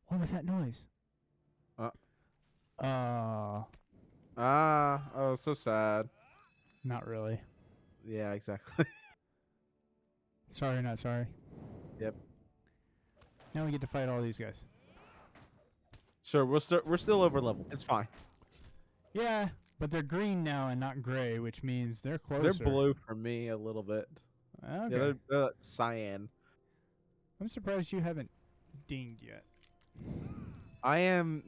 What was that noise? Oh, so sad. Not really. Yeah, exactly. Sorry, not sorry. Yep. Now we get to fight all these guys. Sure, we're still over level. It's fine. Yeah, But they're green now and not gray, which means they're closer. They're blue for me a little bit. Okay. Yeah, they're cyan. I'm surprised you haven't dinged yet. I am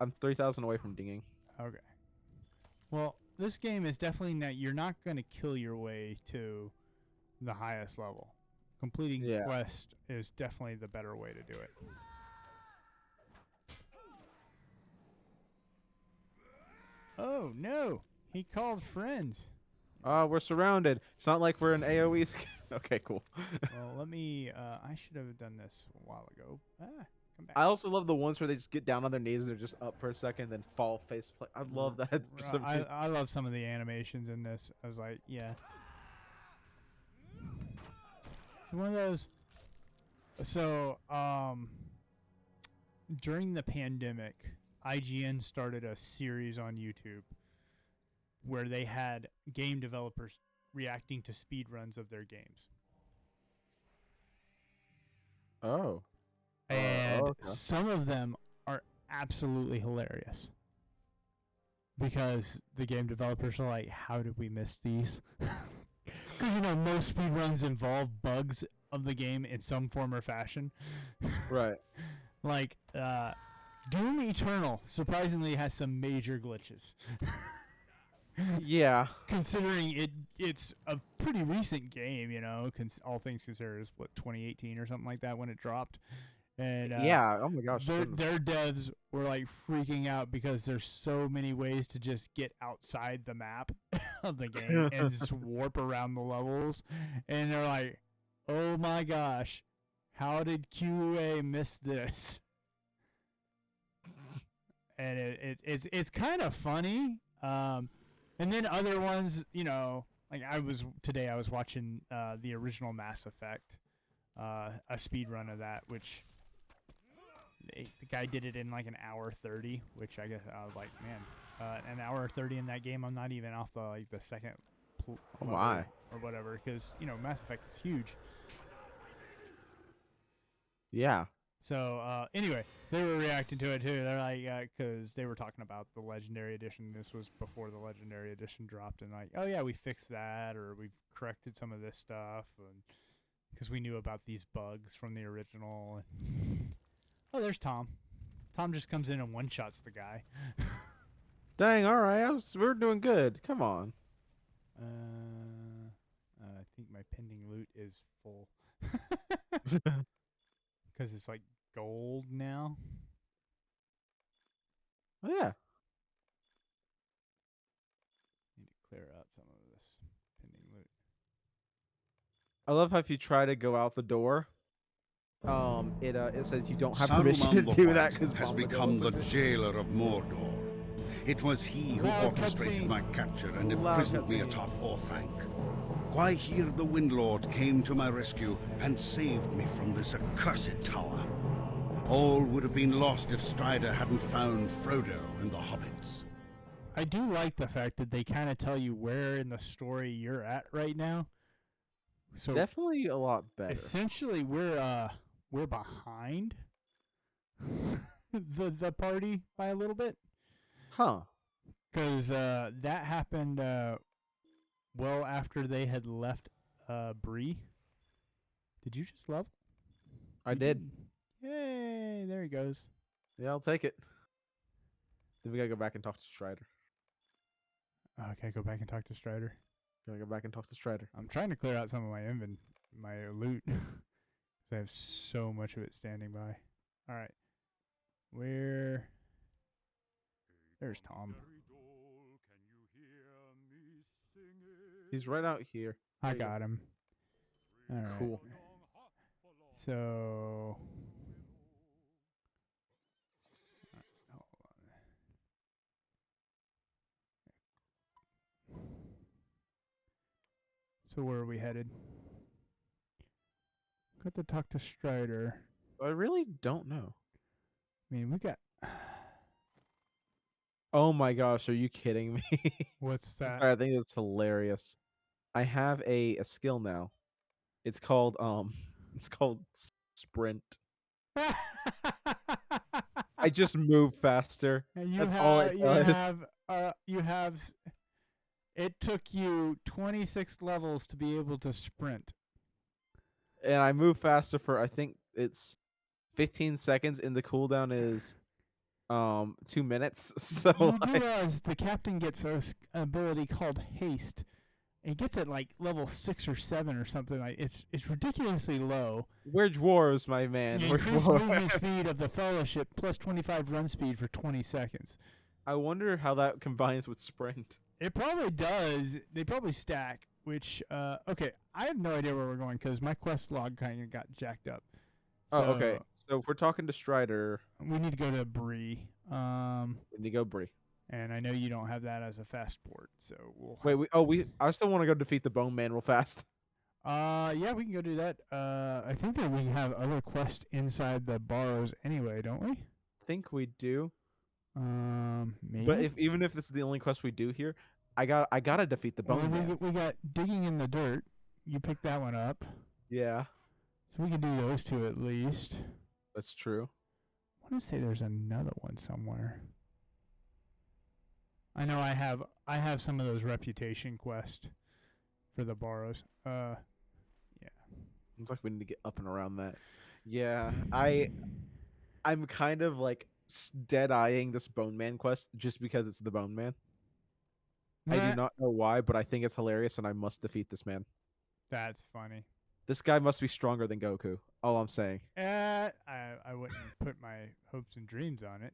I'm 3,000 away from dinging. Okay. Well, this game is definitely not. You're not going to kill your way to the highest level. Completing quest is definitely the better way to do it. Oh no! He called friends. We're surrounded. It's not like we're in AOE. Okay, cool. Well, let me. I should have done this a while ago. Come back. I also love the ones where they just get down on their knees and they're just up for a second, then fall face plant. I love that. I love some of the animations in this. I was like, yeah. It's one of those. So, during the pandemic, IGN started a series on YouTube where they had game developers reacting to speedruns of their games. Oh. And okay. some of them are absolutely hilarious. Because the game developers are like, how did we miss these? Because, you know, most speedruns involve bugs of the game in some form or fashion. Right. Like, Doom Eternal surprisingly has some major glitches. Yeah. Considering it's a pretty recent game, you know, all things considered, is what, 2018 or something like that when it dropped. And yeah. Oh my gosh. their devs were like freaking out because there's so many ways to just get outside the map of the game and just warp around the levels. And they're like, oh my gosh, how did QA miss this? And it's kind of funny. And then other ones, you know, like I was watching the original Mass Effect, a speed run of that, which the guy did it in like an hour 30, which I guess I was like, man, an hour 30 in that game, I'm not even off the second level or whatever, because you know Mass Effect is huge. Yeah. So anyway, they were reacting to it too. They're like, because they were talking about the Legendary Edition. This was before the Legendary Edition dropped, and like, oh yeah, we fixed that, or we've corrected some of this stuff, and because we knew about these bugs from the original. Oh, there's Tom. Tom just comes in and one-shots the guy. Dang, all right. We're doing good. Come on. I think my pending loot is full. Because it's like gold now. Oh, yeah. Need to clear out some of this pending loot. I love how if you try to go out the door, it says you don't have permission to do that because has become the jailer of Mordor. It was he who orchestrated my capture and imprisoned me atop Orthanc. Why here the Windlord came to my rescue and saved me from this accursed tower. All would have been lost if Strider hadn't found Frodo and the hobbits. I do like the fact that they kind of tell you where in the story you're at right now. So definitely a lot better. Essentially, we're behind the party by a little bit. Huh. Because that happened well after they had left Bree. Did you just level? I did. Yay, there he goes. Yeah, I'll take it. Then we gotta go back and talk to Strider. Okay, go back and talk to Strider. Gotta go back and talk to Strider. I'm trying to clear out some of my loot. I have so much of it standing by. All right. There's Tom. He's right out here. I got him. All right. Cool. So, hold on. So where are we headed? Got to talk to Strider. I really don't know. I mean, we got. Oh my gosh, are you kidding me? What's that? I think it's hilarious. I have a skill now. It's called sprint. I just move faster. And That's all it does. you have. It took you 26 levels to be able to sprint. And I move faster for I think it's 15 seconds, and the cooldown is 2 minutes. So You do realize the captain gets an ability called haste. And he gets it like level 6 or 7 or something. Like it's ridiculously low. we're dwarves, my man. You We're increase dwarves. movement speed of the Fellowship plus 25 run speed for 20 seconds. I wonder how that combines with sprint. It probably does. They probably stack. Which okay, I have no idea where we're going because my quest log kind of got jacked up. Oh, okay. So So if we're talking to Strider, we need to go to Bree. we need to go Bree. And I know you don't have that as a fast port, so we'll. Wait, I still want to go defeat the Bone Man real fast. Yeah, we can go do that. I think that we have other quests inside the Barrows anyway, don't we? I think we do. Maybe. But even if this is the only quest we do here, I gotta defeat the Bone Man. We got digging in the dirt. You picked that one up, Yeah, so we can do those two at least. that's true. I want to say there's another one somewhere. I know I have some of those reputation quests for the Barrows. Yeah. Looks like we need to get up and around that. Yeah, I'm kind of like dead eyeing this Bone Man quest just because it's the Bone Man. I Nah, do not know why, but I think it's hilarious, and I must defeat this man. That's funny. This guy must be stronger than Goku. All I'm saying. I wouldn't put my hopes and dreams on it.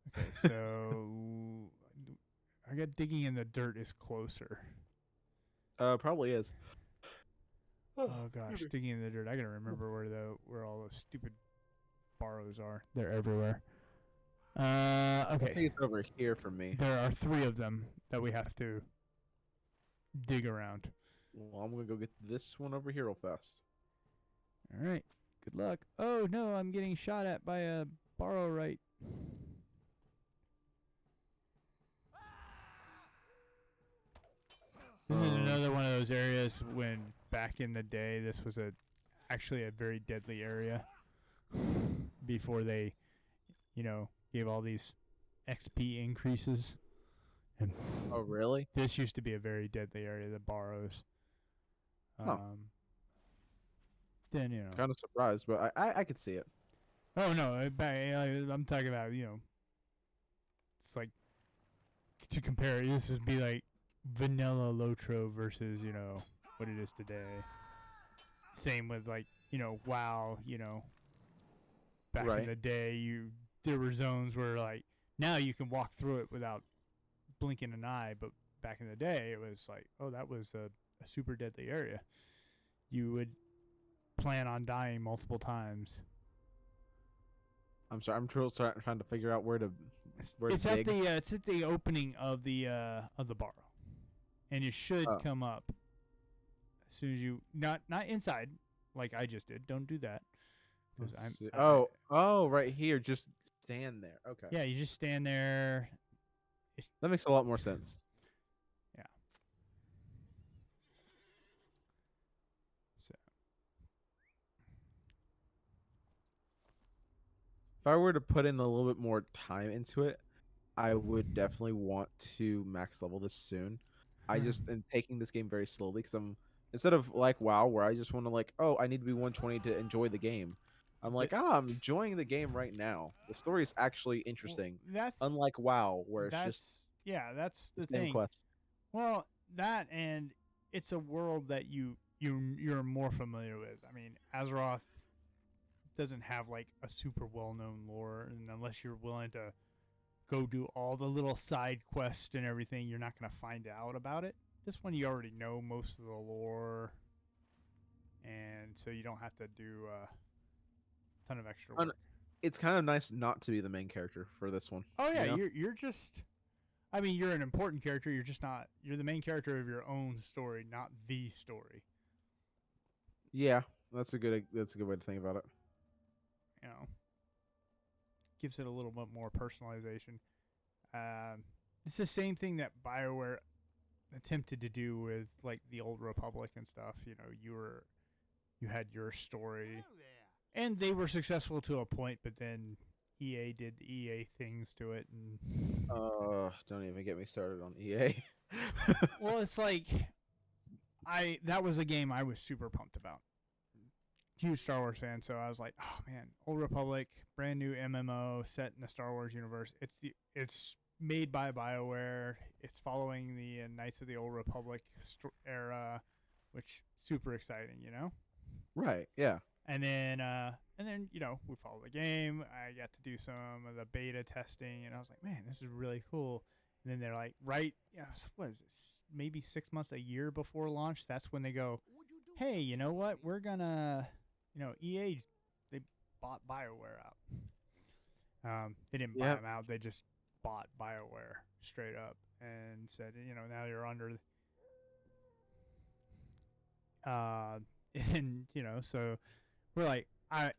Okay, so I got digging in the dirt is closer. Probably is. Oh gosh, digging in the dirt. I gotta remember where all those stupid Barrows are. They're everywhere. I Okay. think it's over here for me. There are 3 of them that we have to dig around. Well, I'm gonna go get this one over here real fast. All right. Good luck. Oh no, I'm getting shot at by a Barrow right. This is another one of those areas when back in the day this was actually a very deadly area before they, gave all these XP increases. And Oh, really? this used to be a very deadly area, the Barrows. Huh. Then Kind of surprised, but I could see it. Oh no, I'm talking about it's like to compare. This would be like vanilla Lotro versus what it is today. Same with like WoW. Back Right. in the day, there were zones where like now you can walk through it without blinking an eye, but back in the day it was like, oh, that was a super deadly area. You would plan on dying multiple times. I'm sorry. I'm trying to figure out where to It's dig. it's at the opening of the Barrow, and you should come up as soon as you not inside like I just did. Don't do that. Let's see. Oh, right here. Just stand there. Okay. Yeah, you just stand there. That makes a lot more sense. Yeah. So If I were to put in a little bit more time into it, I would definitely want to max level this soon. I just am taking this game very slowly because instead of like WoW where I just want to I need to be 120 to enjoy the game. I'm like, I'm enjoying the game right now. The story is actually interesting. that's Unlike WoW where it's just that's the same thing. quest. Well, that and it's a world that you're more familiar with. I mean, Azeroth doesn't have like a super well-known lore, and unless you're willing to go do all the little side quests and everything, you're not going to find out about it. This one you already know most of the lore, and so you don't have to do a ton of extra work. It's kind of nice not to be the main character for this one. Oh yeah, you know? you're just. I mean, you're an important character. You're just not. You're the main character of your own story, not the story. Yeah, that's a good way to think about it. Gives it a little bit more personalization. It's the same thing that BioWare attempted to do with like the Old Republic and stuff. You had your story, Hello there. and they were successful to a point, but then EA did the EA things to it, and Don't even get me started on EA. well, it's like that was a game I was super pumped about. Huge Star Wars fan, so I was like, oh man, Old Republic, brand new MMO set in the Star Wars universe. It's made by BioWare. It's following the Knights of the Old Republic era, which super exciting, you know. Right. Yeah. And then we follow the game. I got to do some of the beta testing, and I was like, man, this is really cool. And then they're like, what is this? Maybe 6 months, a year before launch. That's when they go, hey, you know what? We're gonna, EA, they bought BioWare out. They didn't buy them out. They just bought BioWare straight up and said, now you're under. And so we're like, I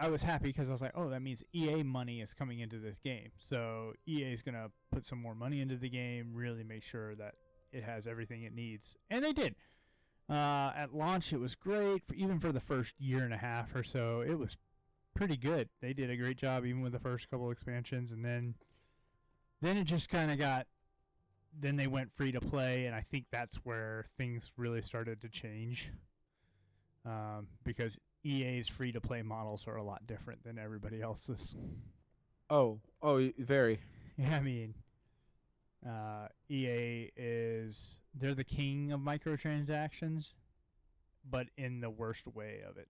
was happy because I was like, oh, that means EA money is coming into this game. So EA is gonna put some more money into the game, really make sure that it has everything it needs, and they did. At launch, it was great. Even for the first year and a half or so, it was pretty good. They did a great job, even with the first couple expansions, and then it just kind of got. Then they went free to play, and I think that's where things really started to change. Because EA's free to play models are a lot different than everybody else's. Oh, very. Yeah, I mean, EA they're the king of microtransactions, but in the worst way of it.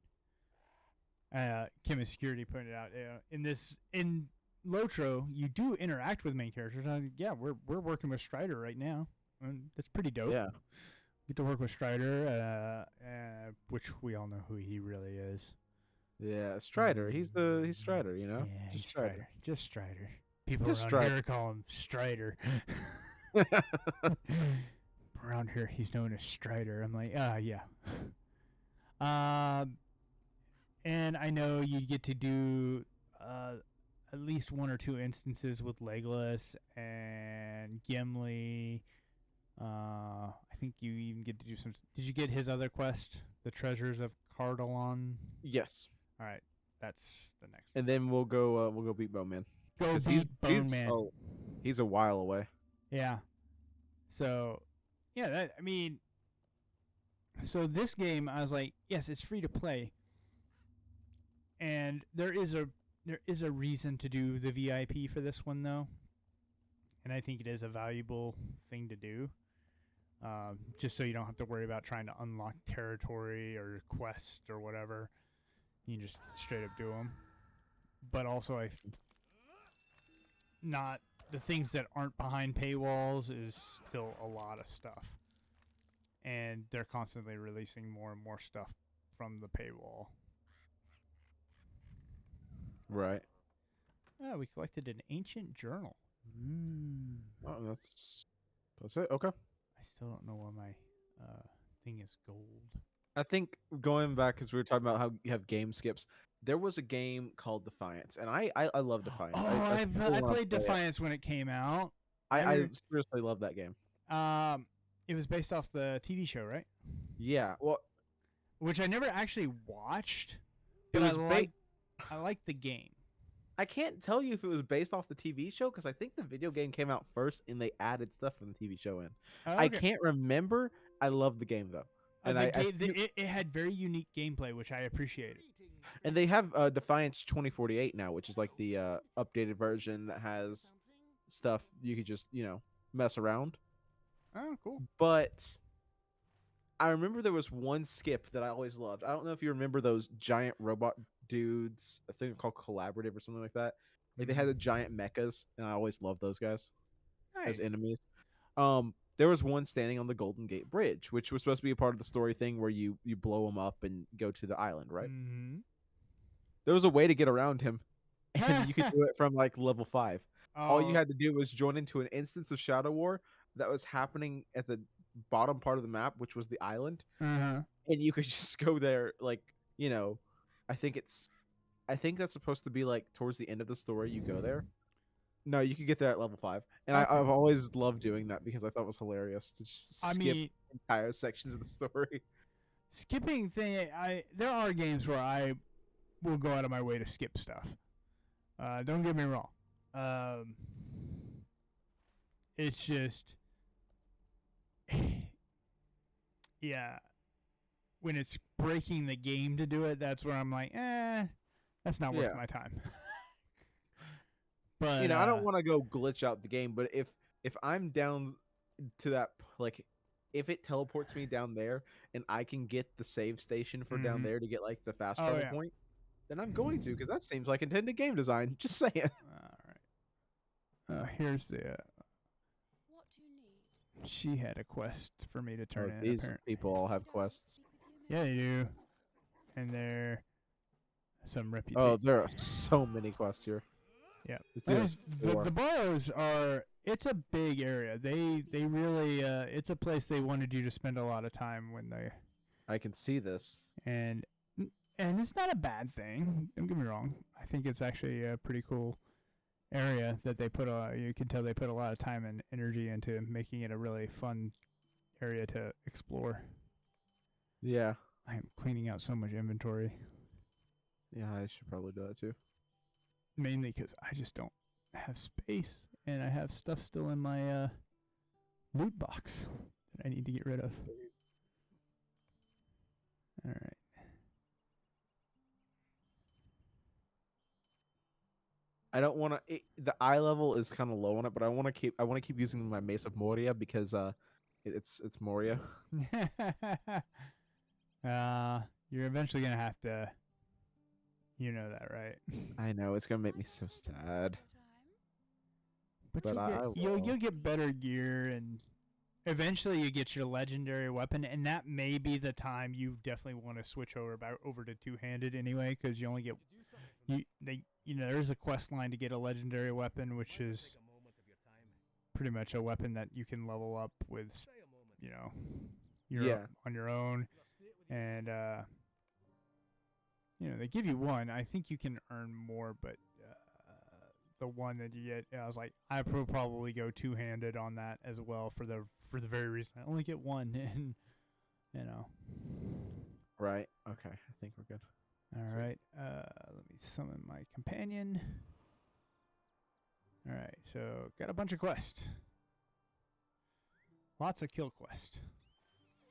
Kim of Security pointed out, in Lotro, you do interact with main characters. I was like, yeah, we're working with Strider right now. That's pretty dope. Yeah. Get to work with Strider, which we all know who he really is. Yeah, Strider. He's Strider, you know? Yeah, Just he's Strider. Just Strider. People Just around Strider. here call him Strider. Around here, he's known as Strider. I'm like, yeah. And I know you get to do at least one or two instances with Legolas and Gimli. I think you even get to do some. Did you get his other quest, the Treasures of Cardalon? Yes. All right, that's the next. And then we'll go beat Bone Man. Go beat Bone Man. He's a while away. Yeah. So, yeah, so this game, I was like, yes, it's free to play, and there is a reason to do the VIP for this one though, and I think it is a valuable thing to do. Just so you don't have to worry about trying to unlock territory or quest or whatever. You can just straight up do them. But also, not the things that aren't behind paywalls is still a lot of stuff. And they're constantly releasing more and more stuff from the paywall. Right. Oh, we collected an ancient journal. Oh, that's it. Okay. I still don't know why my thing is gold. I think going back, because we were talking about how you have game skips, there was a game called Defiance, and I love Defiance. Oh, I played Defiance when it came out. I seriously love that game. It was based off the TV show, right? Yeah, well, which I never actually watched, but I liked the game. I can't tell you if it was based off the TV show because I think the video game came out first and they added stuff from the TV show in. Okay. I can't remember. I love the game though, and it had very unique gameplay, which I appreciated. And they have Defiance 2048 now, which is like the updated version that has stuff you could just mess around. Oh, cool. But I remember there was one skip that I always loved. I don't know if you remember those giant robot dudes, I think they're called Collaborative or something like that. Like they had the giant mechas, and I always loved those guys as enemies. There was one standing on the Golden Gate Bridge, which was supposed to be a part of the story thing where you blow him up and go to the island, right? Mm-hmm. There was a way to get around him, and you could do it from like level 5. All you had to do was join into an instance of Shadow War that was happening at the bottom part of the map, which was the island, and you could just go there, like I think that's supposed to be like towards the end of the story. You go there. No, you could get there at level 5, and I've always loved doing that because I thought it was hilarious to just skip entire sections of the story. Skipping thing, there are games where I will go out of my way to skip stuff. Don't get me wrong. It's just, yeah. When it's breaking the game to do it, that's where I'm like, that's not worth Yeah. my time. But You know, I don't want to go glitch out the game, but if I'm down to that, like, if it teleports me down there and I can get the save station for down Mhm. there to get like the fast Oh, travel yeah. point, then I'm going to, because that seems like intended game design. Just saying. All right. Here's the. What do you need? She had a quest for me to turn in. These Apparently. people all have quests. Yeah, they do. And they're some Oh, reputation. there are so many quests here. Yeah. Let's do this. The burrows are. It's a big area. They really. It's a place they wanted you to spend a lot of time when they. I can see this. And it's not a bad thing. Don't get me wrong. I think it's actually a pretty cool area that they put you can tell they put a lot of time and energy into making it a really fun area to explore. Yeah. I am cleaning out so much inventory, Yeah, I should probably do that too. mainly because I just don't have space, and I have stuff still in my loot box that I need to get rid of. All right. I don't want to. The eye level is kind of low on it, but I want to keep using my Mace of Moria because it's Moria. You're eventually gonna have to. You know that, right? I know it's gonna make me so sad. But But you'll get better gear, and eventually you get your legendary weapon, and that may be the time you definitely want to switch over to two-handed anyway, because you only get there's a quest line to get a legendary weapon, which is pretty much a weapon that you can level up with, on your own, and they give you one. I think you can earn more, but the one that you get, I was like, I will probably go two-handed on that as well for the very reason I only get one, and Right. Okay. I think we're good. All right. Let me summon my companion. All right. So got a bunch of quests. Lots of kill quests.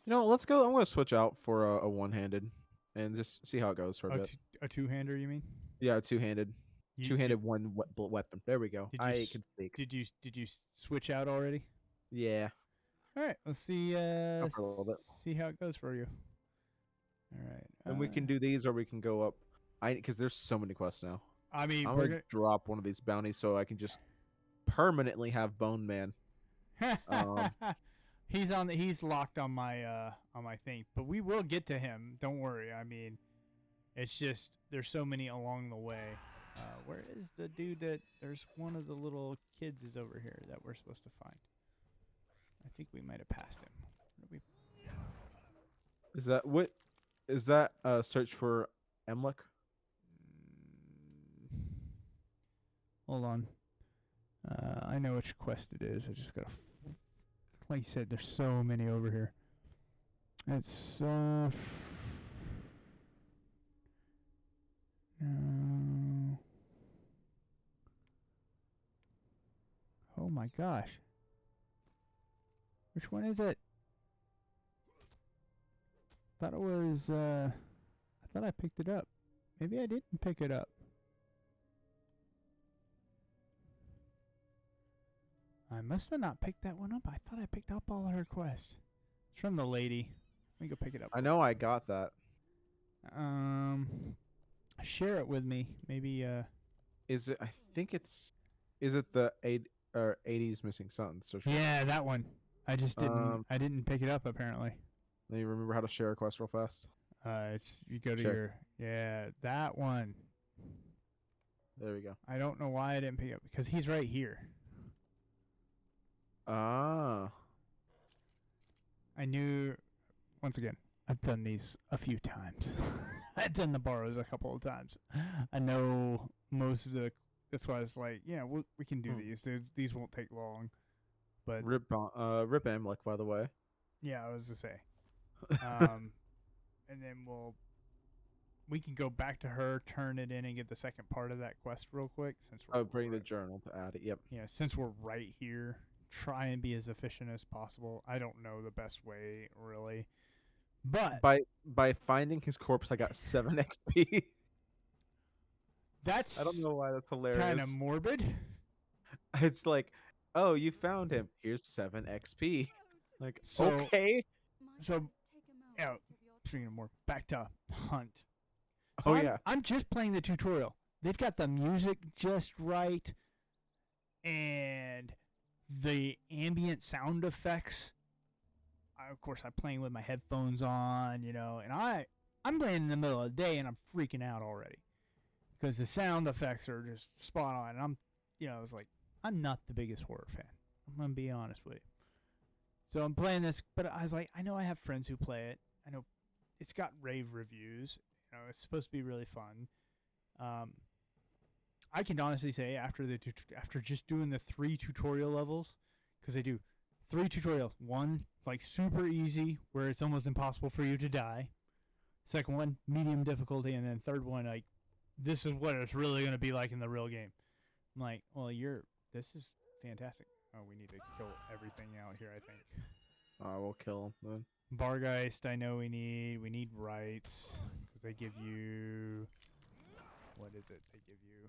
Let's go. I'm gonna switch out for a one-handed and just see how it goes for a bit. A two-hander, you mean? Yeah, two-handed. You- Two-handed weapon. There we go. Did you I s- can speak. Did you switch out already? Yeah. All right. Let's see. For a little bit. See how it goes for you. All right. And we can do these, or we can go up. Because there's so many quests now. I mean, I'm we're gonna drop one of these bounties so I can just permanently have Bone Man. He's locked on my thing, but we will get to him. Don't worry. I mean, it's just there's so many along the way. Where is the dude that? There's one of the little kids is over here that we're supposed to find. I think we might have passed him. Is that what? Is that search for Emlek? Hold on. I know which quest it is. I just gotta. Like you said, there's so many over here. It's no. Oh my gosh. Which one is it? Thought it was I thought I picked it up. Maybe I didn't pick it up. I must have not picked that one up. I thought I picked up all her quests. It's from the lady. Let me go pick it up. I know I got that. Share it with me. Maybe Is it? I think it's. Is it the 80s Missing Sons? So yeah, that one. I just didn't. I didn't pick it up apparently. Let me remember how to share a quest real fast. It's you go to Sure. that one. There we go. I don't know why I didn't pick it up because he's right here. Ah. I knew. Once again, I've done these a few times. I've done the borrows a couple of times. I know most of the. That's why it's like, we can do these. These won't take long. But Rip Emlek, by the way. yeah, I was to say. And then we'll we can go back to her, turn it in, and get the second part of that quest real quick. Since we're Oh, bring the journal to add it. Yep. yeah, since we're right here, try and be as efficient as possible. I don't know the best way really, but By finding his corpse, I got 7 XP. that's I don't know why that's hilarious. kind of morbid. It's like, oh, you found him. Here's 7 XP. Like, So- okay. So, Take a yeah, moment of your speaking of more, back to Hunt. Oh, I'm, yeah. I'm just playing the tutorial. They've got the music just right, and the ambient sound effects. Of course, I'm playing with my headphones on, and I'm playing in the middle of the day, and I'm freaking out already because the sound effects are just spot on. And I was like, I'm not the biggest horror fan. I'm gonna be honest with you. So I'm playing this, but I was like, I know I have friends who play it. I know it's got rave reviews. It's supposed to be really fun. I can honestly say after just doing the 3 tutorial levels, because they do 3 tutorials. One like super easy, where it's almost impossible for you to die. Second one, medium difficulty, and then third one, like this is what it's really gonna be like in the real game. I'm like, well, this is fantastic. Oh, we need to kill everything out here, I think. We'll kill him then. Bargeist, I know we need rights, because they give you, what is it? They give you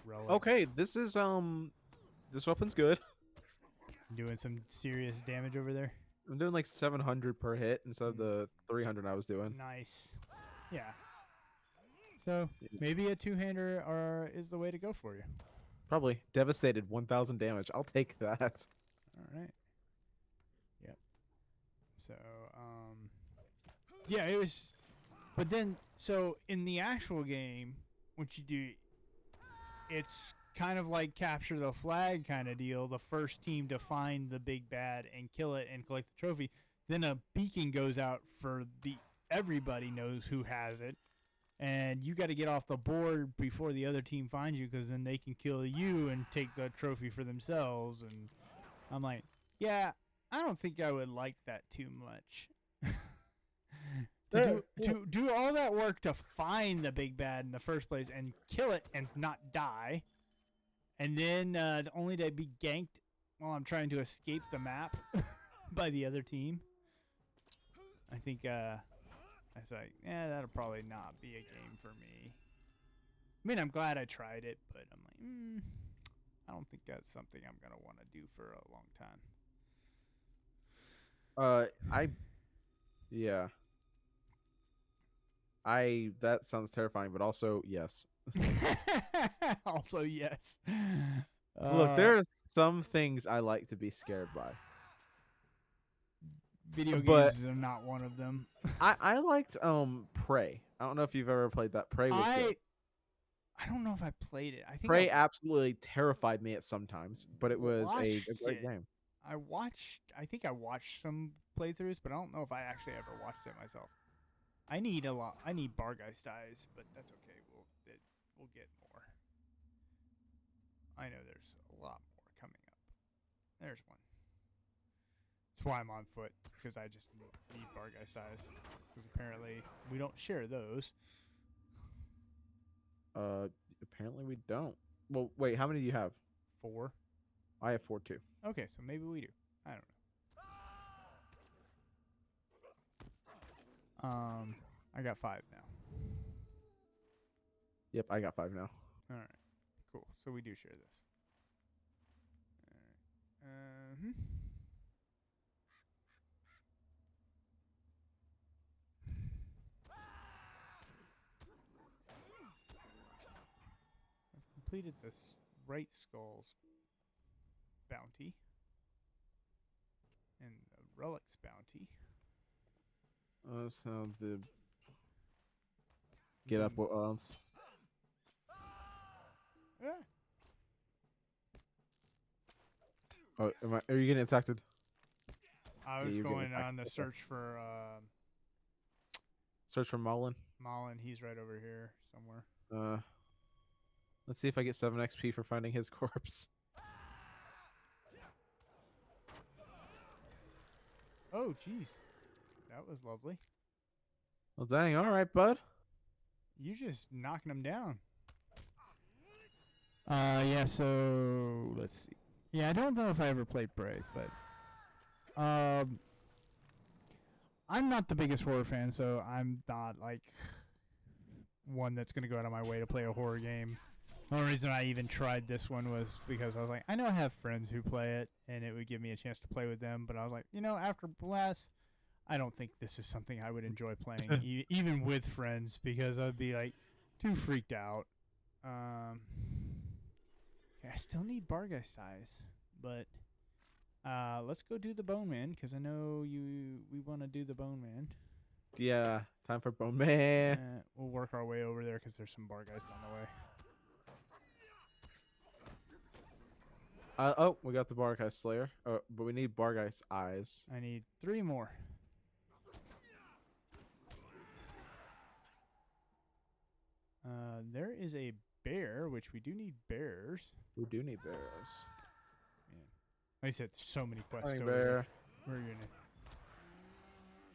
relics. Okay, this weapon's good. Doing some serious damage over there. I'm doing like 700 per hit instead of the 300 I was doing. Nice. Yeah. So maybe a 2-hander is the way to go for you. Probably devastated, 1,000 damage. I'll take that. All right. Yep. So, yeah, it was. But then, so in the actual game, what you do, it's kind of like capture the flag kind of deal. The first team to find the big bad and kill it and collect the trophy. Then a beacon goes out for everybody knows who has it. And you got to get off the board before the other team finds you, because then they can kill you and take the trophy for themselves. And I'm like, yeah, I don't think I would like that too much. To do all that work to find the big bad in the first place and kill it and not die, and then only to be ganked while I'm trying to escape the map by the other team. I think I was like, yeah, that'll probably not be a game for me. I mean, I'm glad I tried it, but I'm like, I don't think that's something I'm gonna want to do for a long time. Yeah. That sounds terrifying, but also yes. Also, yes. Look, there are some things I like to be scared by. Video but- games are not one of them. I liked Prey. I don't know if you've ever played that. Prey was good. I don't know if I played it. I think Prey absolutely terrified me at some times, but it was a watched great it. game. I think I watched some playthroughs, but I don't know if I actually ever watched it myself. I need Bargeist eyes, but that's okay. We'll get more. I know there's a lot more coming up. There's one. That's why I'm on foot, because I just need Bargeist eyes. Because apparently we don't share those. Apparently we don't. Well, wait, how many do you have? 4. I have 4 too. Okay, so maybe we do. I don't know. I got 5 now. Yep, I got 5 now. All right, cool. So we do share this. All right. I've completed this Right Skulls bounty and the Relics bounty. So the get up what else? Yeah. Oh, are you getting attacked? I was you're getting going on the attacked. search for Search for Mullen. Mullen. He's right over here somewhere. Let's see if I get 7 XP for finding his corpse. Oh, jeez. That was lovely. Well, dang. All right, bud. You just knocking them down. Yeah, so let's see. Yeah, I don't know if I ever played Brave, but I'm not the biggest horror fan, so I'm not like one that's gonna go out of my way to play a horror game. The only reason I even tried this one was because I was like, I know I have friends who play it, and it would give me a chance to play with them. But I was like, after Blast, I don't think this is something I would enjoy playing, even with friends, because I'd be like too freaked out. I still need Bargeist eyes, but let's go do the Bone Man because I know we want to do the Bone Man. Yeah, time for Bone Man. We'll work our way over there because there's some Bargeist on the way. Oh, we got the Bargeist Slayer. But we need Bargeist eyes. I need 3 more. There is a bear, which we do need bears. We do need bears. Man. Like I said, there's so many quests over Bear. there. Where are you gonna?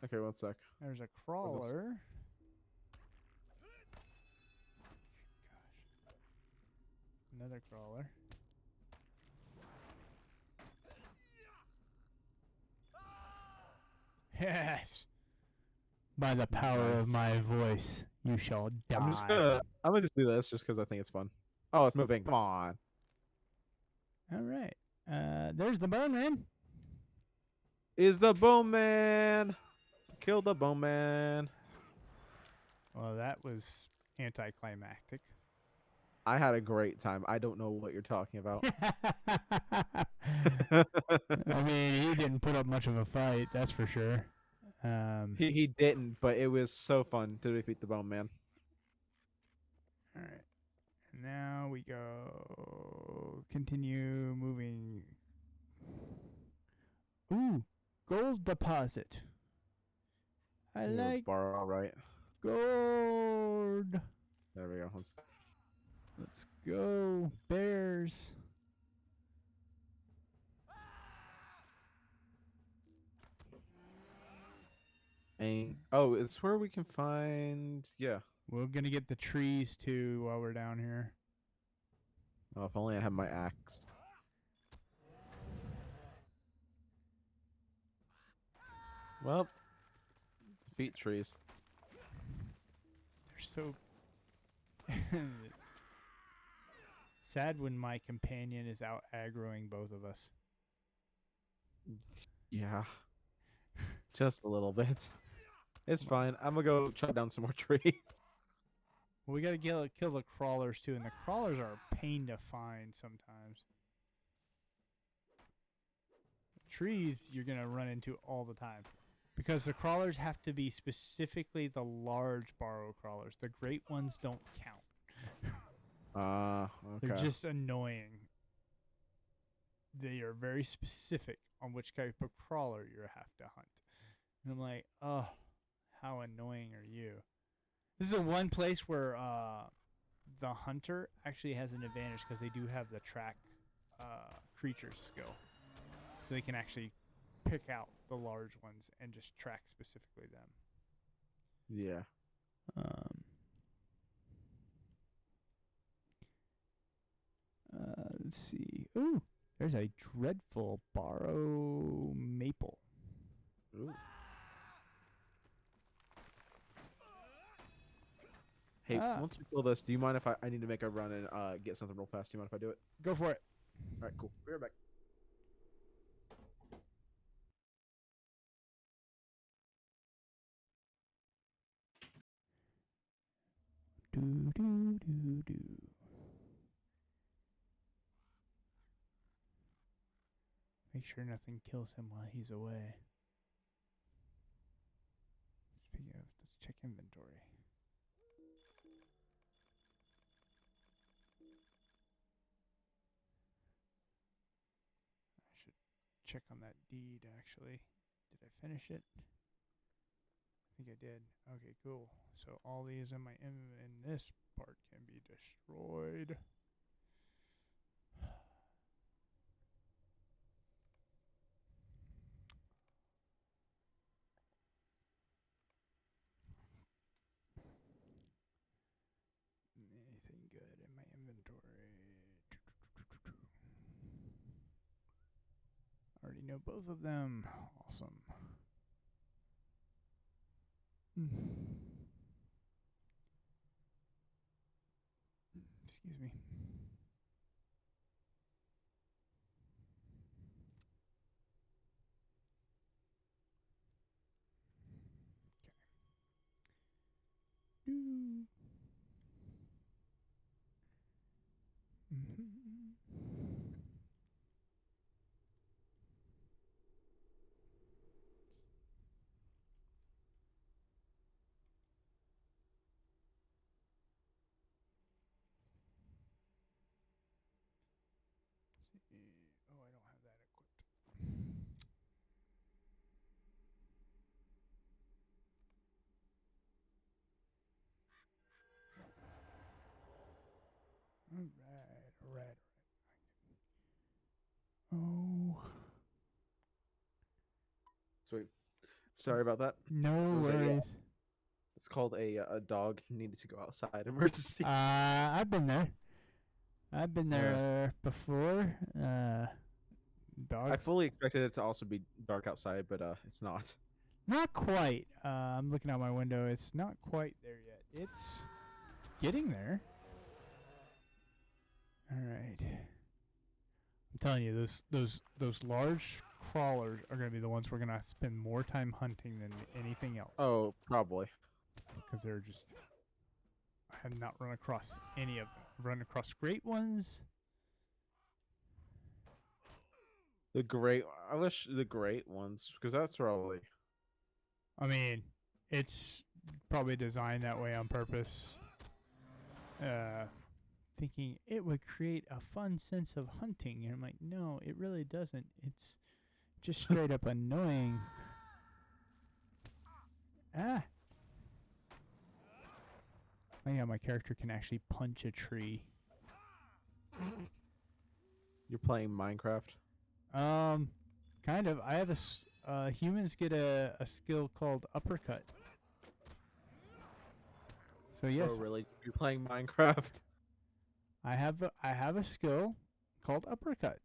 Okay, one sec. There's a crawler. Gosh. Another crawler. Yes. By the power of my voice, you shall die. I'm gonna just do this just because I think it's fun. Oh, it's moving. Come on. All right. There's the Bone Man. Is the Bone Man? Kill the Bone Man. Well, that was anticlimactic. I had a great time. I don't know what you're talking about. I mean, he didn't put up much of a fight, that's for sure. He didn't, but it was so fun to defeat the Bone Man. All right. Now we go. Continue moving. Ooh, gold deposit. I like Borrow, all right. gold. There we go. Let's go, bears. And oh, it's where we can find. Yeah. We're gonna get the trees too while we're down here. Oh, if only I had my axe. Well, defeat trees. They're so sad when my companion is out aggroing both of us. Yeah. Just a little bit. It's fine. I'm gonna go chop down some more trees. Well, we gotta kill the crawlers too, and the crawlers are a pain to find sometimes. Trees you're gonna run into all the time. Because the crawlers have to be specifically the large borrow crawlers. The great ones don't count. Okay. They're just annoying. They are very specific on which type of crawler you have to hunt. And I'm like, oh, how annoying are you? This is the one place where the hunter actually has an advantage because they do have the track creatures skill. So they can actually pick out the large ones and just track specifically them. Yeah. Let's see. Ooh, there's a dreadful borrow maple. Ooh. Hey, once we kill this, do you mind if I need to make a run and get something real fast? Do you mind if I do it? Go for it. All right, cool. Be right back. Do do do do. Make sure nothing kills him while he's away. Speaking of, let's check inventory. I should check on that deed actually. Did I finish it? I think I did. Okay, cool. So all these in in this part can be destroyed. already know both of them. Awesome. Excuse me. Okay. Oh, I don't have that equipped. All right. Oh, Sweet. Sorry about that. no Was it? Yeah. worries. It's called a dog needed to go outside emergency. I've been there. I've been Yeah. there before. Dogs. I fully expected it to also be dark outside, but it's not. Not quite. I'm looking out my window. It's not quite there yet. It's getting there. All right. I'm telling you, those large crawlers are going to be the ones we're going to spend more time hunting than anything else. Oh, probably. Because they're just... I have not run across any of them. I've run across great ones. I wish the great ones, because that's probably... I mean, it's probably designed that way on purpose. Thinking it would create a fun sense of hunting. And I'm like, no, it really doesn't. It's just straight up annoying. Ah. Oh yeah, my character can actually punch a tree. You're playing Minecraft? Kind of. I have humans get a skill called uppercut. So yes, Oh, really? You're playing Minecraft? I have a skill called uppercut.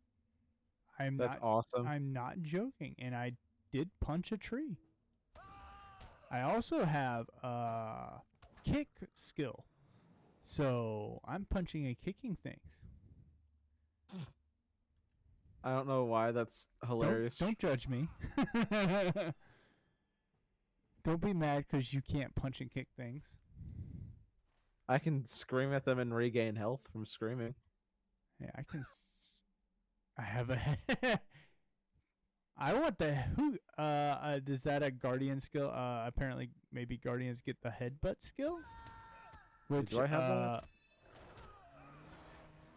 That's awesome. I'm not joking, and I did punch a tree. I also have a kick skill, so I'm punching and kicking things. I don't know why that's hilarious. Don't judge me. Don't be mad because you can't punch and kick things. I can scream at them and regain health from screaming. Yeah, I can. I have a. I want the who. Is that a guardian skill? Apparently, maybe guardians get the headbutt skill. Which Do I have that?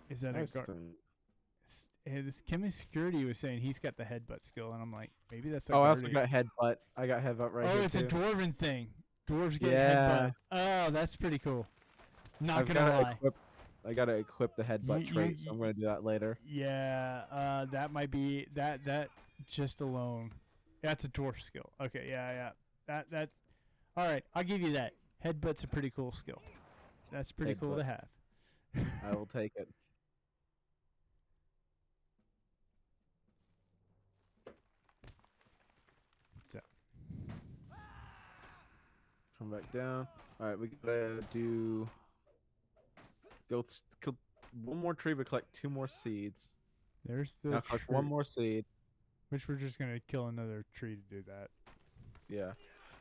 Is that a guardian? This Kimmy Security was saying he's got the headbutt skill, and I'm like, maybe that's a I also guardian. got headbutt. I got headbutt right here. Oh, it's a too. dwarven thing. Dwarves get Yeah. headbutt. Oh, that's pretty cool. Not I've gonna gotta lie. I gotta equip the headbutt trait, so I'm gonna do that later. Yeah, that might be that just alone. That's a dwarf skill. Okay, yeah. That. All right, I'll give you that. Headbutt's a pretty cool skill. That's pretty cool to have. I will take it. So. Come back down. All right, we gotta do. Kill one more tree, but collect 2 more seeds. There's the Now collect 1 more seed. Which we're just gonna kill another tree to do that. Yeah.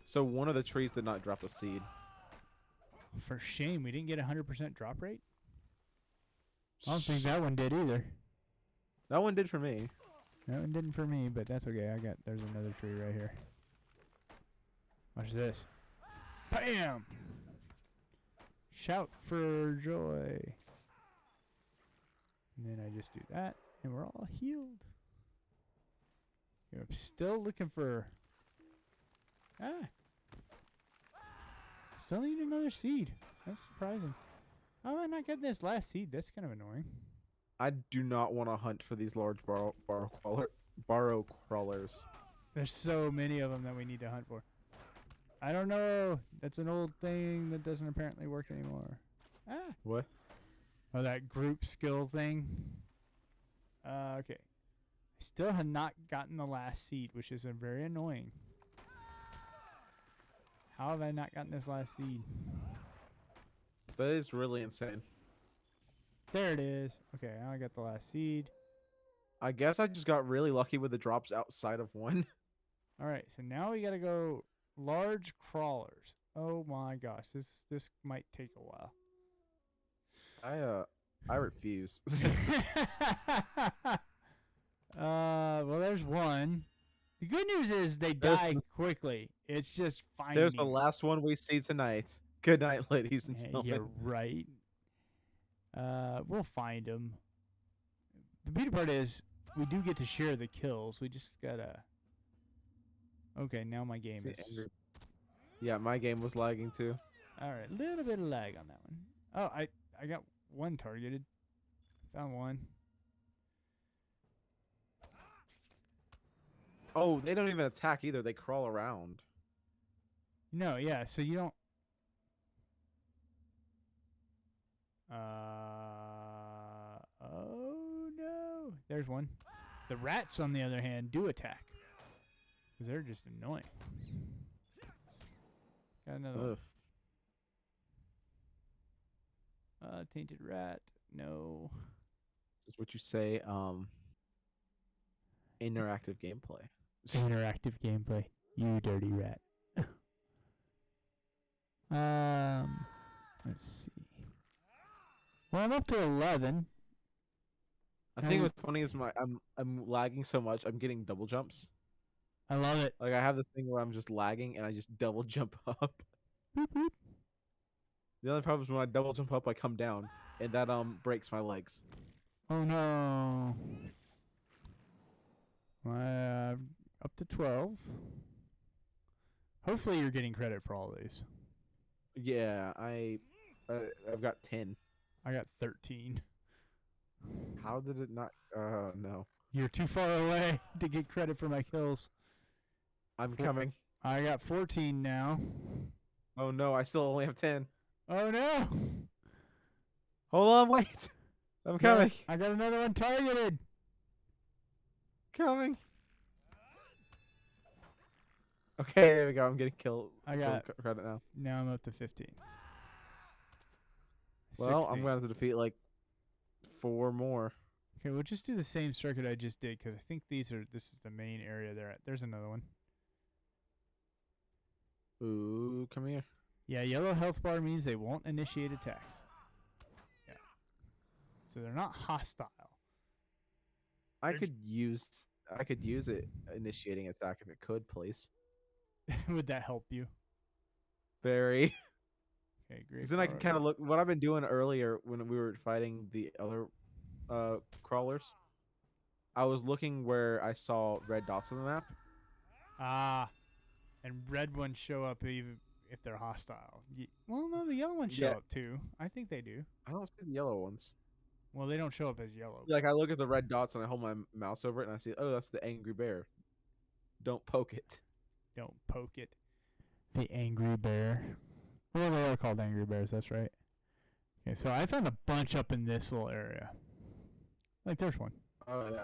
So one of the trees did not drop a seed. For shame, we didn't get 100% drop rate. I don't think that one did either. That one did for me. That one didn't for me, but that's okay. There's another tree right here. Watch this. Bam! Shout for joy. And then I just do that, and we're all healed. I'm still looking for... Still need another seed. That's surprising. How am I not getting this last seed? That's kind of annoying. I do not want to hunt for these large burrow crawlers. There's so many of them that we need to hunt for. I don't know. That's an old thing that doesn't apparently work anymore. What? Oh, that group skill thing. Okay. I Still have not gotten the last seed, which is very annoying. How have I not gotten this last seed? That is really insane. There it is. Okay, now I got the last seed. I guess I just got really lucky with the drops outside of one. All right, so now we got to go large crawlers. Oh my gosh, this might take a while. I refuse. Well, there's one. The good news is they die quickly. It's just finding. There's the last one we see tonight. Good night, ladies and Yeah, gentlemen. you're right. We'll find them. The beauty part is we do get to share the kills. We just gotta. Okay, now my game is. Yeah, my game was lagging too. All right, a little bit of lag on that one. Oh, I got one targeted. Found one. Oh, they don't even attack either. They crawl around. No, yeah. So you don't. Oh no! There's one. The rats, on the other hand, do attack. Because they're just annoying. Got another one. Tainted rat. No. This is what you say, interactive gameplay. Interactive gameplay. You dirty rat. Let's see. Well, I'm up to 11. I think what's funny is I'm lagging so much. I'm getting double jumps. I love it. Like I have this thing where I'm just lagging and I just double jump up. Boop, boop. The only problem is when I double jump up, I come down, and that breaks my legs. Oh no. Up to 12. Hopefully you're getting credit for all these. Yeah, I've got 10. I got 13. How did it not? No. You're too far away to get credit for my kills. I'm coming. I got 14 now. Oh no, I still only have 10. Oh no! Hold on, wait. I'm coming. I got another one targeted. Coming. Okay, there we go. I'm getting killed. I got credit now. Now I'm up to 15. Well, 16. I'm going to have to defeat like 4 more. Okay, we'll just do the same circuit I just did because I think this is the main area they're at. There's another one. Ooh, come here. Yeah, yellow health bar means they won't initiate attacks. Yeah. So they're not hostile. I could use it initiating attack if it could, please. Would that help you? Very. Okay, great. Because then I can kind of look what I've been doing earlier when we were fighting the other crawlers. I was looking where I saw red dots on the map. Ah, and red ones show up even if they're hostile. Well, no, the yellow ones show up too. I think they do. I don't see the yellow ones. Well, they don't show up as yellow. Like I look at the red dots and I hold my mouse over it and I see, oh, that's the angry bear. Don't poke it. Don't poke it. The angry bear. Well, they are called angry bears. That's right. Okay, so I found a bunch up in this little area. Like there's one. Oh yeah,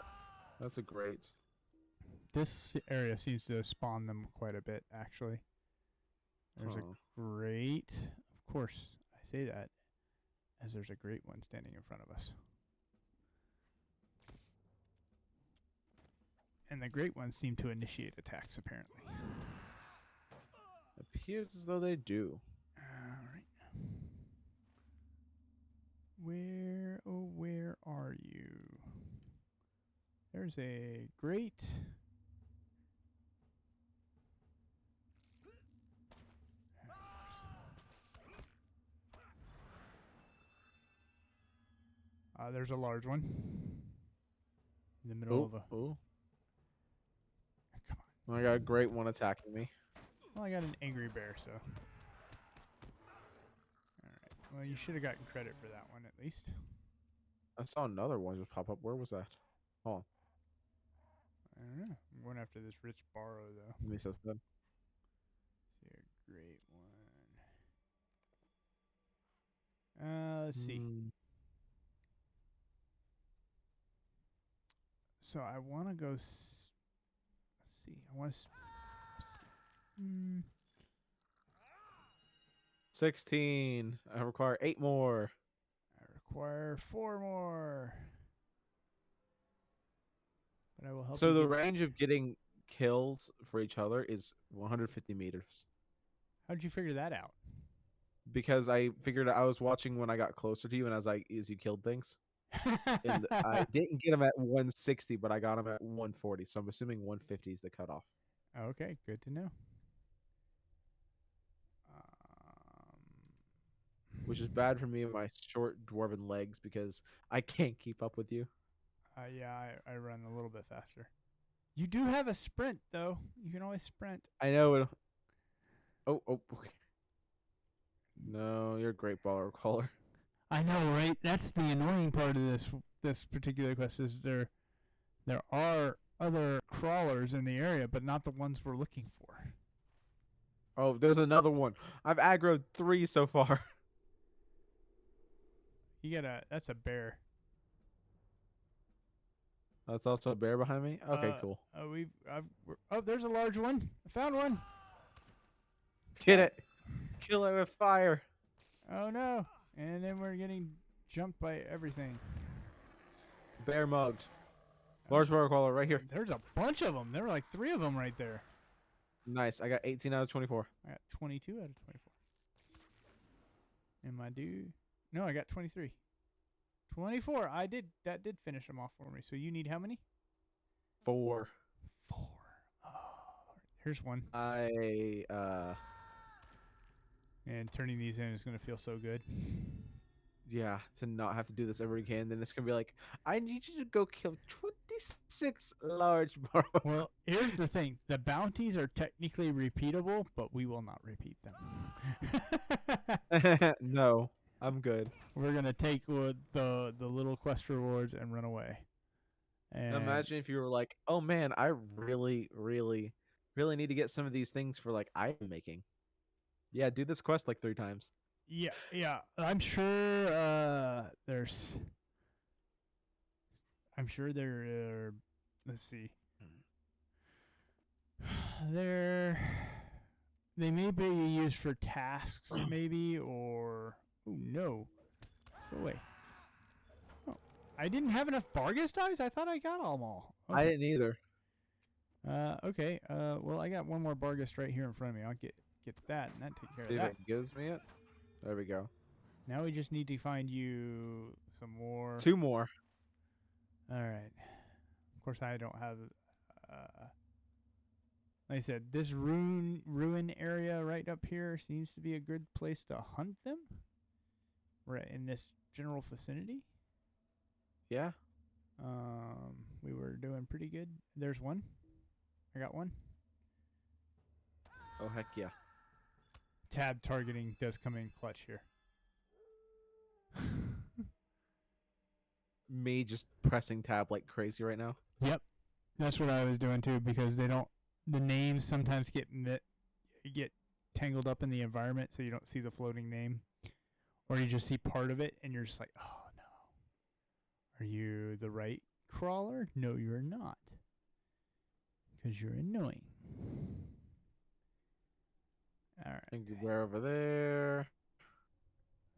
that's a great. This area seems to spawn them quite a bit, actually. There's a great. Of course, I say that as there's a great one standing in front of us. And the great ones seem to initiate attacks, apparently. Appears as though they do. Alright. Where are you? There's a great... there's a large one. In the middle of a... Oh. Come on. I got a great one attacking me. Well, I got an angry bear, so... Alright. Well, you should have gotten credit for that one, at least. I saw another one just pop up. Where was that? Oh. I don't know. I'm going after this rich borrow, though. Let me see that. See a great one. Let's see. So I want to go. Let's see. I want to. 16. I require 8 more. I require 4 more. But I will help So you the get- range of getting kills for each other is 150 meters. How'd you figure that out? Because I figured I was watching when I got closer to you, and I was like, "Is you killed things?" And I didn't get him at 160, but I got him at 140. So I'm assuming 150 is the cutoff. Okay, good to know. Which is bad for me and my short dwarven legs because I can't keep up with you. Yeah, I run a little bit faster. You do have a sprint, though. You can always sprint. I know. Oh, okay. No, you're a great baller caller. I know, right? That's the annoying part of this particular quest is there are other crawlers in the area, but not the ones we're looking for. Oh, there's another one. I've aggroed 3 so far. That's a bear. That's also a bear behind me. Okay, cool. There's a large one. I found one. Get it. Kill it with fire. Oh no! And then we're getting jumped by everything. Bear mugged. Large water caller right here. There's a bunch of them. There were like 3 of them right there. Nice. I got 18 out of 24. I got 22 out of 24. And my dude... No, I got 23. 24. That did finish them off for me. So you need how many? 4. 4. Oh, here's one. And turning these in is going to feel so good. Yeah, to not have to do this ever again. Then it's going to be like, I need you to go kill 26 large barrows. Well, here's the thing. The bounties are technically repeatable, but we will not repeat them. No, I'm good. We're going to take the little quest rewards and run away. And imagine if you were like, oh man, I really, really, really need to get some of these things for like item making. Yeah, do this quest like 3 times. Yeah. I'm sure there's... I'm sure there. Let's see. They may be used for tasks, maybe, or oh no, go away. Oh, I didn't have enough Bargus dice. I thought I got them all. Okay. I didn't either. Okay. Well, I got one more Bargus right here in front of me. I'll get that, and that take care See of if that. it gives me it. There we go. Now we just need to find you some more. 2 more. All right. Of course, I don't have. Like I said, this ruin area right up here seems to be a good place to hunt them. Right in this general vicinity. Yeah. We were doing pretty good. There's one. I got one. Oh heck yeah. Tab targeting does come in clutch here. Me just pressing tab like crazy right now. Yep, that's what I was doing too, because the names sometimes get tangled up in the environment, so you don't see the floating name, or you just see part of it, and you're just like, oh no, are you the right crawler? No, you're not, because you're annoying. All right, Thank you. We're over there.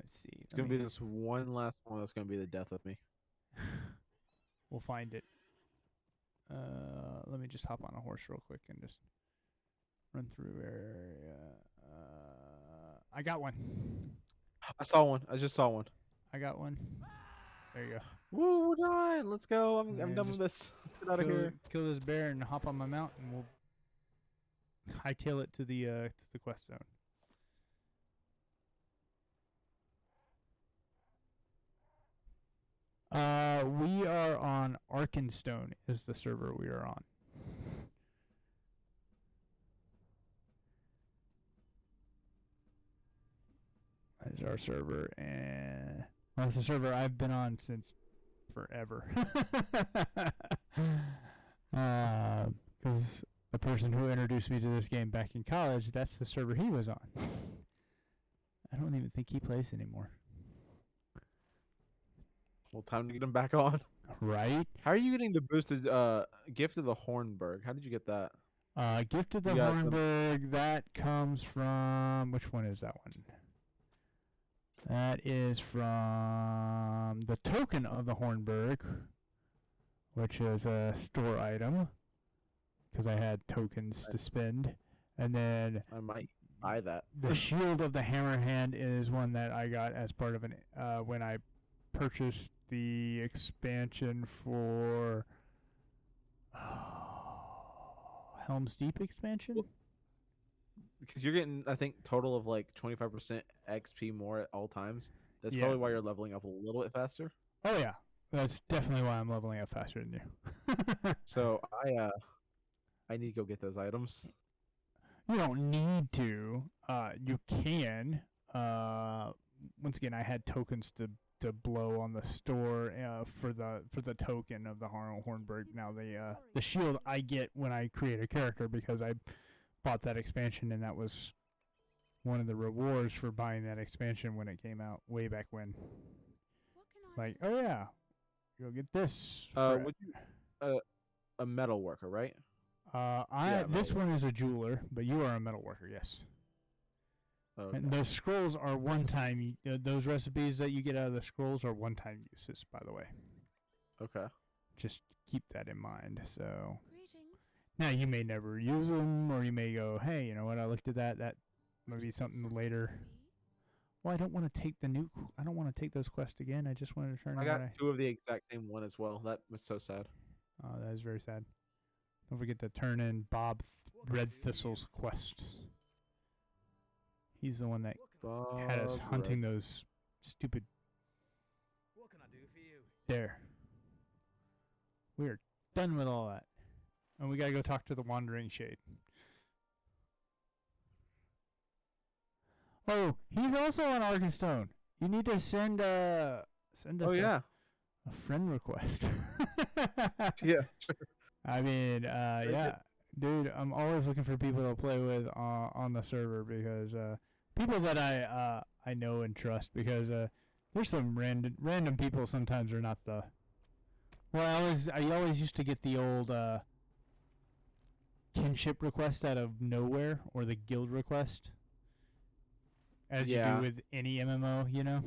let's see. It's gonna be this one last one that's gonna be the death of me. We'll find it. Let me just hop on a horse real quick and just run through area. I got one. I saw one. I just saw one. I got one. There you go. Woo, we're done. Let's go. I'm And done with just this. Let's get out of here. Kill this bear and hop on my mount, and we'll hightail it to the quest zone. We are on Arkenstone is the server we are on. That is our server, and well, it's a server I've been on since forever. Because the person who introduced me to this game back in college, that's the server he was on. I don't even think he plays anymore. Well, time to get him back on. Right? How are you getting the boosted gift of the Hornberg? How did you get that? Gift of the You got the- Hornberg, that comes from, which one is that one? That is from the token of the Hornberg, which is a store item, because I had tokens to spend. And then I might buy that. the Shield of the Hammerhand is one that I got as part of an when I purchased the expansion for Helm's Deep expansion. Because you're getting, I think, total of like 25% XP more at all times. That's Yeah. probably why you're leveling up a little bit faster. Oh yeah, that's definitely why I'm leveling up faster than you. So I need to go get those items. You don't need to. You can. Once again, I had tokens to blow on the store for the token of the Hornberg. Now the shield I get when I create a character because I bought that expansion, and that was one of the rewards for buying that expansion when it came out way back when. Like, oh yeah, you'll get this. Would you a metal worker, right? This one is a jeweler, but you are a metal worker, yes. Okay. And those scrolls are one-time. Those recipes that you get out of the scrolls are one-time uses, by the way. Okay. Just keep that in mind. So now you may never use them, or you may go, "Hey, you know what? I looked at that. That might be something later." Well, I don't want to take I don't want to take those quests again. I just wanted to turn. I got 2 of the exact same one as well. That was so sad. Oh, that is very sad. Don't forget to turn in Bob Red Thistle's quests. He's the one that had us hunting those stupid. What can I do for you? There. We are done with all that. And we gotta go talk to the Wandering Shade. Oh, he's also on Arkenstone. You need to send us Oh yeah. a friend request. Yeah. I mean, yeah. Dude, I'm always looking for people to play with on the server because people that I know and trust, because there's some random people sometimes are not the. Well, I always used to get the old kinship request out of nowhere, or the guild request, as you do with any MMO, you know.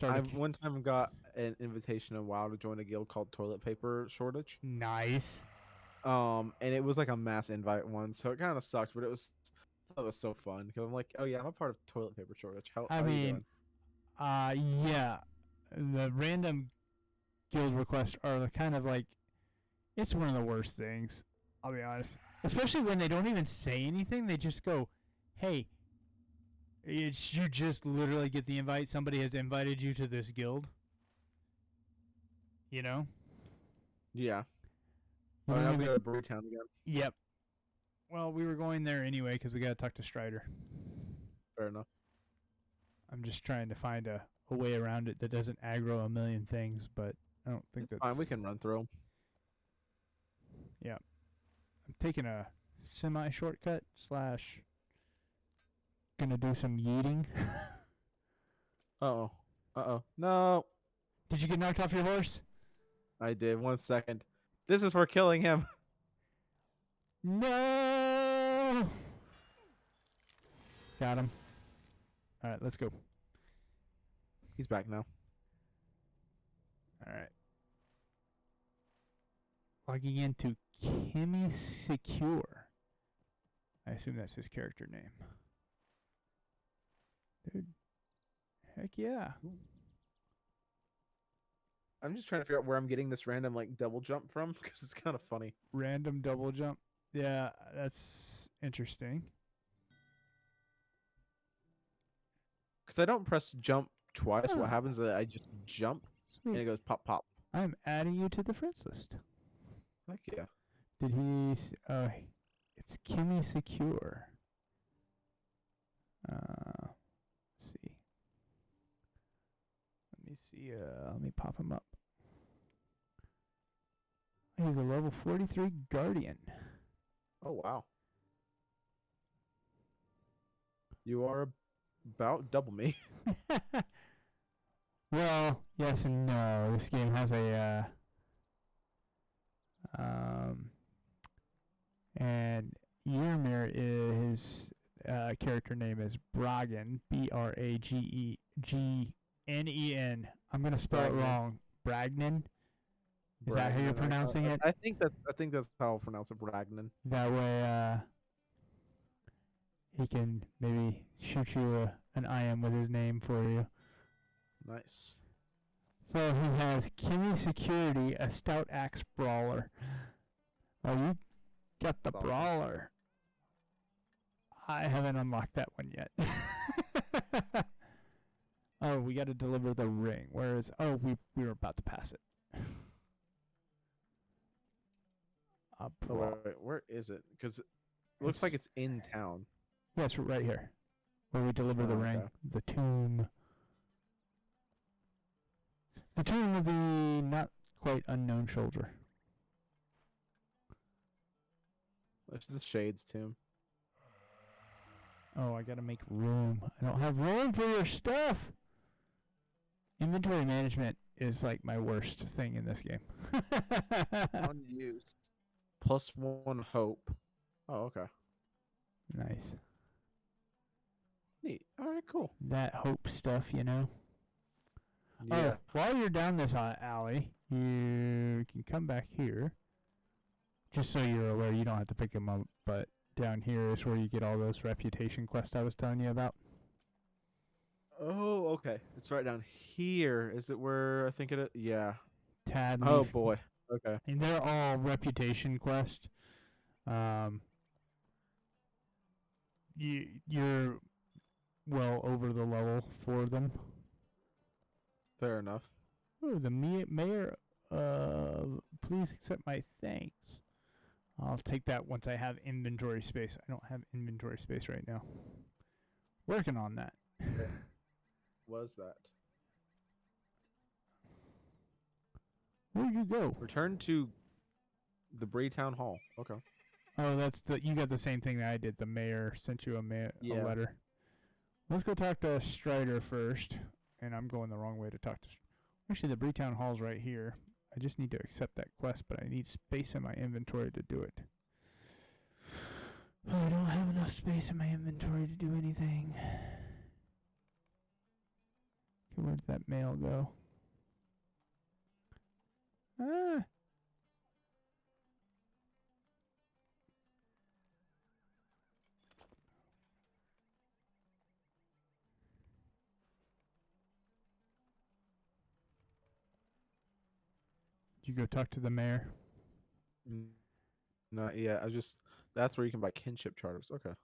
I one time got an invitation in WoW to join a guild called Toilet Paper Shortage. Nice. And it was like a mass invite one, so it kind of sucked, but it was so fun because I'm like, oh yeah, I'm a part of Toilet Paper Shortage. How are you doing? Yeah, the random guild requests are kind of like, it's one of the worst things. I'll be honest, especially when they don't even say anything. They just go, "Hey, you just literally get the invite. Somebody has invited you to this guild." You know? Yeah. You Oh, don't now we even- go to Brewtown again. Yep. Well, we were going there anyway because we got to talk to Strider. Fair enough. I'm just trying to find a way around it that doesn't aggro a million things, but I don't think It's that's fine. We can run through them. Yeah. I'm taking a semi-shortcut / gonna do some yeeting. Uh oh. No, Did you get knocked off your horse? I did. 1 second. This is for killing him. No! Got him. Alright, let's go. He's back now. Alright. Logging into Kimmy Secure. I assume that's his character name. Dude. Heck yeah. I'm just trying to figure out where I'm getting this random like double jump from because it's kind of funny. Random double jump. Yeah, that's interesting. Because I don't press jump twice. Oh. What happens is I just jump and it Sweet. goes pop pop. I'm adding you to the friends list. Heck yeah. Did he? Oh, it's Kimmy Secure. Let's see. Let me see. Let me pop him up. He's a level 43 Guardian. Oh wow. You are about double me. Well, yes and no. This game has a and Yirmir is character name is Bragen, Bragenen. I'm gonna spell it Bragnen. wrong. Bragnen. Is that how you're Bragnan, pronouncing it? I think that's how I'll pronounce it, Bragnan. That way, he can maybe shoot you an IM with his name for you. Nice. So he has Kimmy Security, a stout axe brawler. Oh, you got the That's awesome. brawler. I haven't unlocked that one yet. Oh, we got to deliver the ring. Whereas, we were about to pass it. A brawl. Wait, where is it? Because it looks like it's in town. Yes, right here, where we deliver the Oh, ring. okay. The tomb. The tomb of the not quite unknown soldier. It's the Shades tomb. Oh, I gotta make room. I don't have room for your stuff. Inventory management is like my worst thing in this game. Unused. +1 hope. Oh, okay. Nice. Neat. All right, cool. That hope stuff, you know. Yeah. Oh, while you're down this alley, you can come back here. Just so you're aware, you don't have to pick them up, but down here is where you get all those reputation quests I was telling you about. Oh, okay. It's right down here. Is it where I think it is? Yeah. Tad. Oh, Leaf. boy. Okay. And they're all reputation quests. You're well over the level for them. Fair enough. Oh, the mayor. Please accept my thanks. I'll take that once I have inventory space. I don't have inventory space right now. Working on that. Was that? Where'd you go? Return to the Bree Town Hall. Okay. Oh, you got the same thing that I did. The mayor sent you a Yeah. letter. Let's go talk to Strider first. And I'm going the wrong way to talk to. Actually, the Breetown Hall's right here. I just need to accept that quest, but I need space in my inventory to do it. Oh, I don't have enough space in my inventory to do anything. Okay, where did that mail go? Ah. Did you go talk to the mayor? Not yet. That's where you can buy kinship charters. Okay.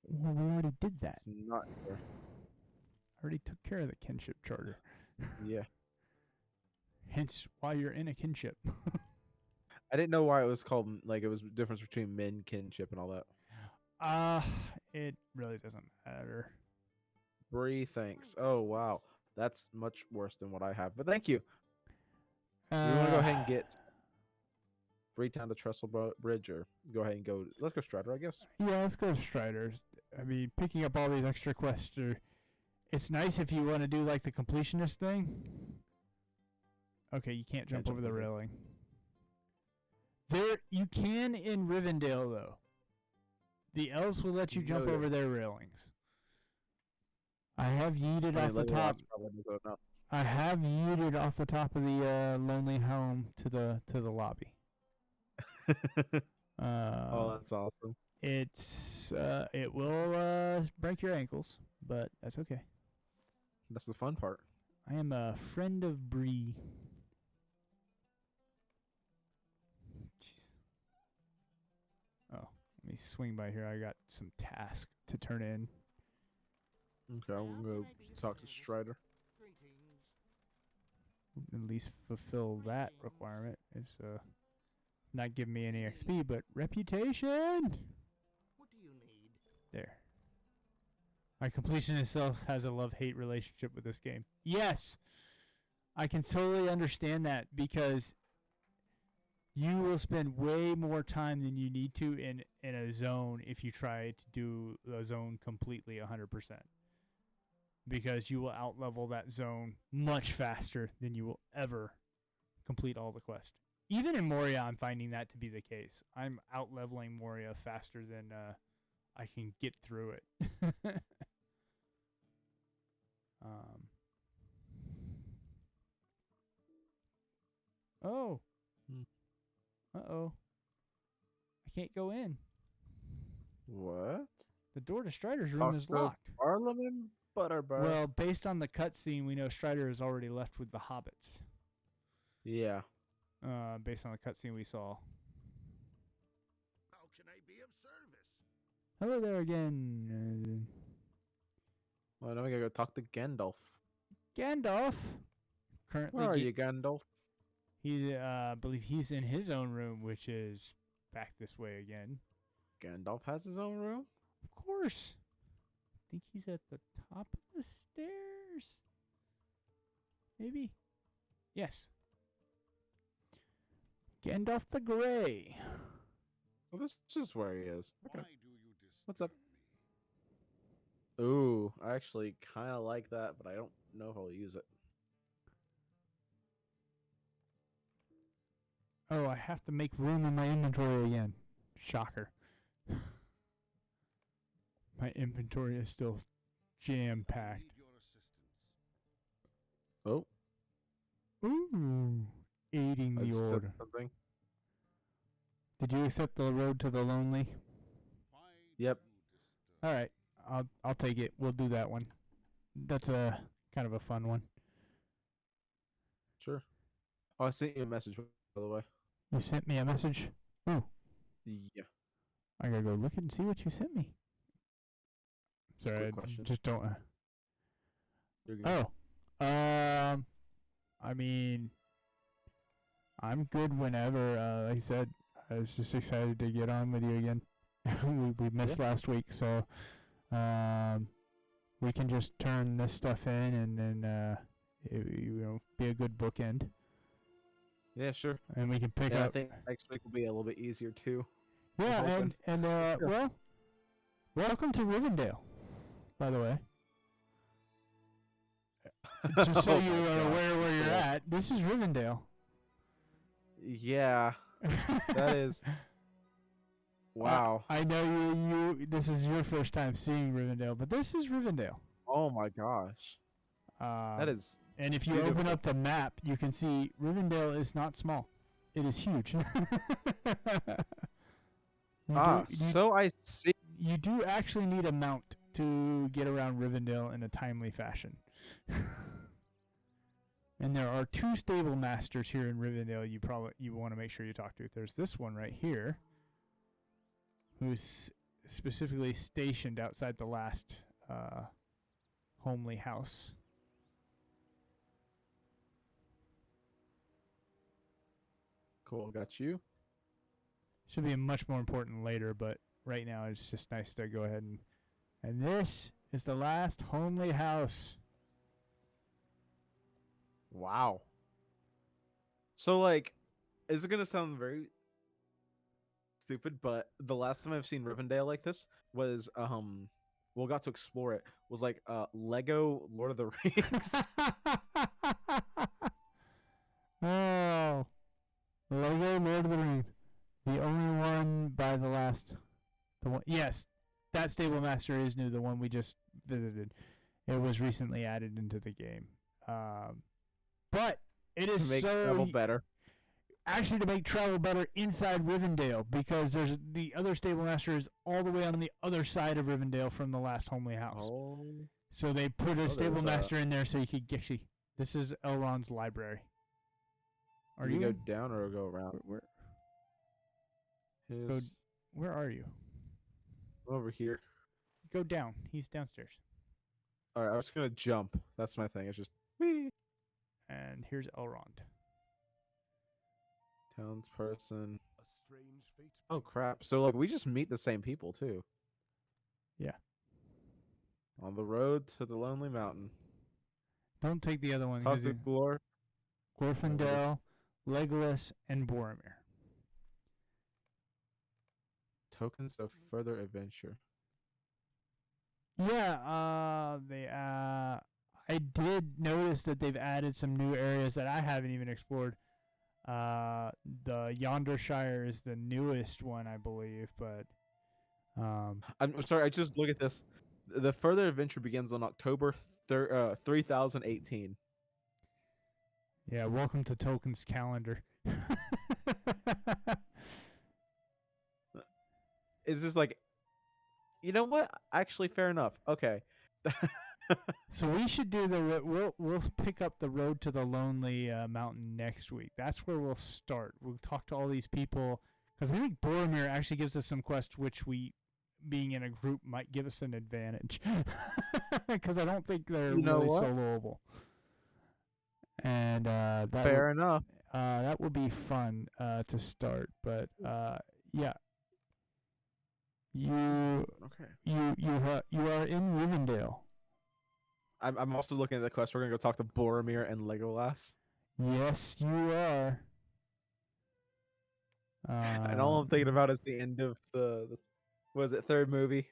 Well, we already did that. It's not here. I already took care of the kinship charter. Yeah. Hence why you're in a kinship. I didn't know why it was called, like, it was the difference between min, kinship, and all that. It really doesn't matter. Bree, thanks. Oh, wow. That's much worse than what I have. But thank you. You want to go ahead and get Breetown to Trestle Bridge, or go ahead and go. Let's go Strider, I guess. Yeah, let's go Striders. I mean, picking up all these extra quests it's nice if you want to do like the completionist thing. Okay, you can't jump over the railing. You can in Rivendell though. The elves will let you jump over their railings. I have yeeted off the top. I have yeeted off the top of the lonely home to the lobby. Oh, that's awesome. It will break your ankles, but that's okay. That's the fun part. I am a friend of Bree. Jeez. Oh, let me swing by here. I got some tasks to turn in. Okay, we'll go talk to Strider. At least fulfill that requirement. It's not giving me any XP, but reputation. What do you need? There. My completionist self has a love-hate relationship with this game. Yes, I can totally understand that because you will spend way more time than you need to in a zone if you try to do the zone completely 100%. because you will outlevel that zone much faster than you will ever complete all the quests. Even in Moria, I'm finding that to be the case. I'm outleveling Moria faster than I can get through it. Oh. Uh-oh. I can't go in. What? The door to Strider's room is to locked. Parliament Butterbur. Well, based on the cutscene, we know Strider is already left with the hobbits. Yeah. Based on the cutscene we saw. How can I be of service? Hello there again. Well, now we gotta go talk to Gandalf. Gandalf. Currently, Where are you, Gandalf? He, I believe he's in his own room, which is back this way again. Gandalf has his own room? Of course. I think he's at the top of the stairs. Maybe. Yes. Gandalf the Grey. Well, this is where he is. Okay. Why do you disturb What's up? me? Ooh, I actually kind of like that, but I don't know if I'll use it. Oh, I have to make room in my inventory again. Shocker. My inventory is still jam-packed. Need your assistance. Oh, Ooh. Aiding I the just said order. something. Did you accept the road to the lonely? Why Yep. do you disturb All right. I'll take it. We'll do that one. That's a kind of a fun one. Sure. Oh, I sent you a message, by the way. You sent me a message? Ooh. Yeah. I gotta go look and see what you sent me. It's a Sorry, quick question. just don't. You're good. Oh. I mean, I'm good whenever. Like I said, I was just excited to get on with you again. we missed last week, so we can just turn this stuff in and then be a good bookend, Yeah, sure. and we can pick Yeah, I up. think next week will be a little bit easier too. Yeah, hoping. and well, welcome to Rivendell, by the way. Just so Oh you my are gosh, aware where you're yeah. at, this is Rivendell. Yeah, that is. Wow. I know you. This is your first time seeing Rivendell, but this is Rivendell. Oh my gosh. That is. And if you open beautiful. up the map, you can see Rivendell is not small; it is huge. So I see. You do actually need a mount to get around Rivendell in a timely fashion. And there are 2 stable masters here in Rivendell you want to make sure you talk to. There's this one right here, who's specifically stationed outside the last homely house. Cool, got you. Should be much more important later, but right now it's just nice to go ahead and this is the last homely house. Wow. So like, is it gonna sound very stupid? But the last time I've seen Rivendell like this was got to explore it was like Lego Lord of the Rings. Oh, Lego Lord of the Rings, the only one by the last, the one. Yes, that stable master is new. The one we just visited. It was recently added into the game. But it is to make so travel better. actually to make travel better inside Rivendell, because there's the other stable master is all the way on the other side of Rivendell from the last homely house. Oh. So they put a stable there's master in there so you could get. This is Elrond's library. Are Do you we go in? down or go around? Where are you? Over here. Go down. He's downstairs. All right, I was gonna jump. That's my thing. It's just whee. And here's Elrond. Townsperson. A strange fate. Oh crap! So like we just meet the same people too. Yeah. On the road to the Lonely Mountain. Don't take the other one. Talk 'cause to Glor. Glorfindel, Legolas, and Boromir. Tokens of further adventure. Yeah, I did notice that they've added some new areas that I haven't even explored. The Yonder Shire is the newest one, I believe, but I'm sorry. I just look at this. The further adventure begins on October 3018. yeah, welcome to Tolkien's calendar. It's just like, you know what? Actually, fair enough. Okay. So we should do we'll pick up the road to the Lonely Mountain next week. That's where we'll start. We'll talk to all these people because I think Boromir actually gives us some quests which we, being in a group, might give us an advantage because I don't think they're You know really what? soloable. And Fair enough. that will be fun to start. But yeah, you Okay. you are in Rivendell. I'm also looking at the quest. We're gonna go talk to Boromir and Legolas. Yes, you are. And all I'm thinking about is the end of the was it third movie,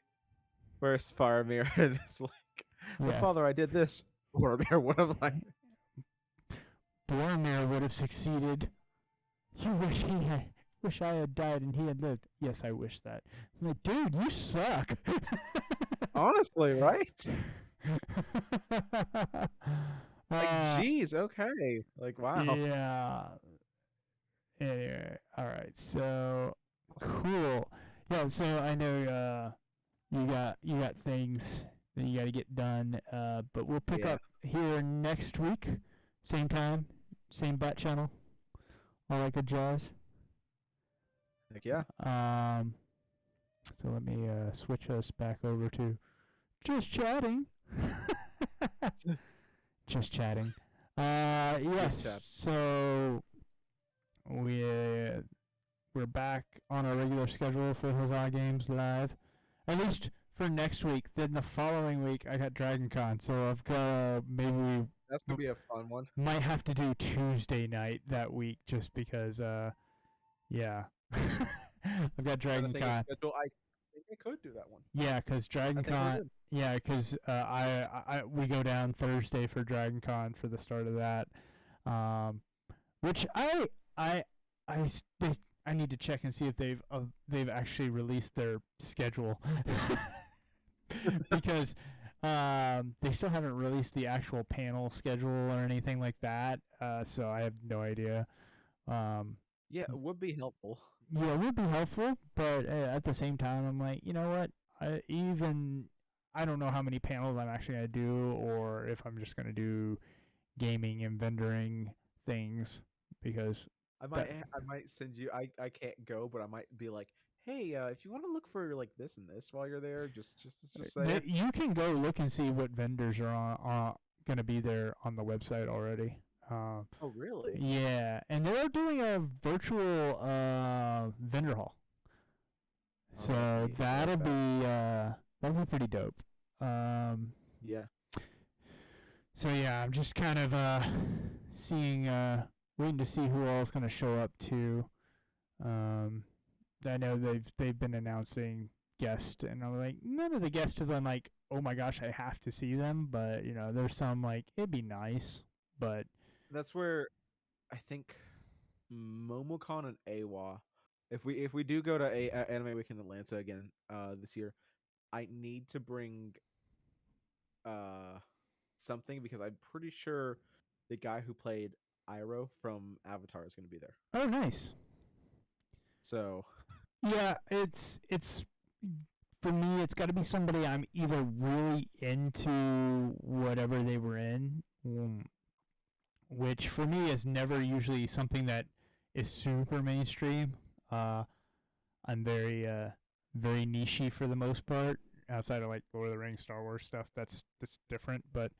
where it's Faramir and it's like, "My yeah. father, I did this." Boromir, what am I? Boromir would have succeeded. You wish I had died and he had lived. Yes, I wish that. I'm like, dude, you suck. Honestly, right? Like, Uh, geez, okay. Like, wow. yeah. Anyway, all right. So cool. Yeah. So I know you got things that you got to get done. But we'll pick Yeah. up here next week, same time, same bat channel. All that good jazz. Heck yeah. So let me switch us back over to just chatting. Just chatting. Yes. chat. So we're back on our regular schedule for Huzzah Games Live, at least for next week. Then the following week I got Dragon Con, so I've got maybe That's gonna be a fun one. might have to do Tuesday night that week just because yeah. I've got Dragon Con. Schedule. I think I could do that one. Yeah, because Dragon I think we're Con. good. Yeah, because we go down Thursday for Dragon Con for the start of that, which I need to check and see if they've actually released their schedule because they still haven't released the actual panel schedule or anything like that. So I have no idea. Yeah, it would be helpful. Yeah, it would be helpful, but at the same time, I'm like, you know what? I don't know how many panels I'm actually gonna do, or if I'm just gonna do gaming and vendoring things because I might send you. I can't go, but I might be like, hey, if you want to look for like this and this while you're there, just say. you can go look and see what vendors are gonna be there on the website already. Oh, really? Yeah, and they're doing a virtual vendor hall. Oh, So that's neat. I that'll like be pretty dope. Yeah. So yeah, I'm just kind of waiting to see who all is going to show up too. I know they've been announcing guests, and I'm like, none of the guests have been like, oh my gosh, I have to see them. But there's some like it'd be nice, but That's where I think MomoCon and AWA. If we do go to Anime Week in Atlanta again this year, I need to bring something because I'm pretty sure the guy who played Iroh from Avatar is going to be there. oh nice. So Yeah, it's for me. It's got to be somebody I'm either really into whatever they were in, which for me is never usually something that is super mainstream. I'm very very nichey for the most part. Outside of like Lord of the Rings, Star Wars stuff, that's different. But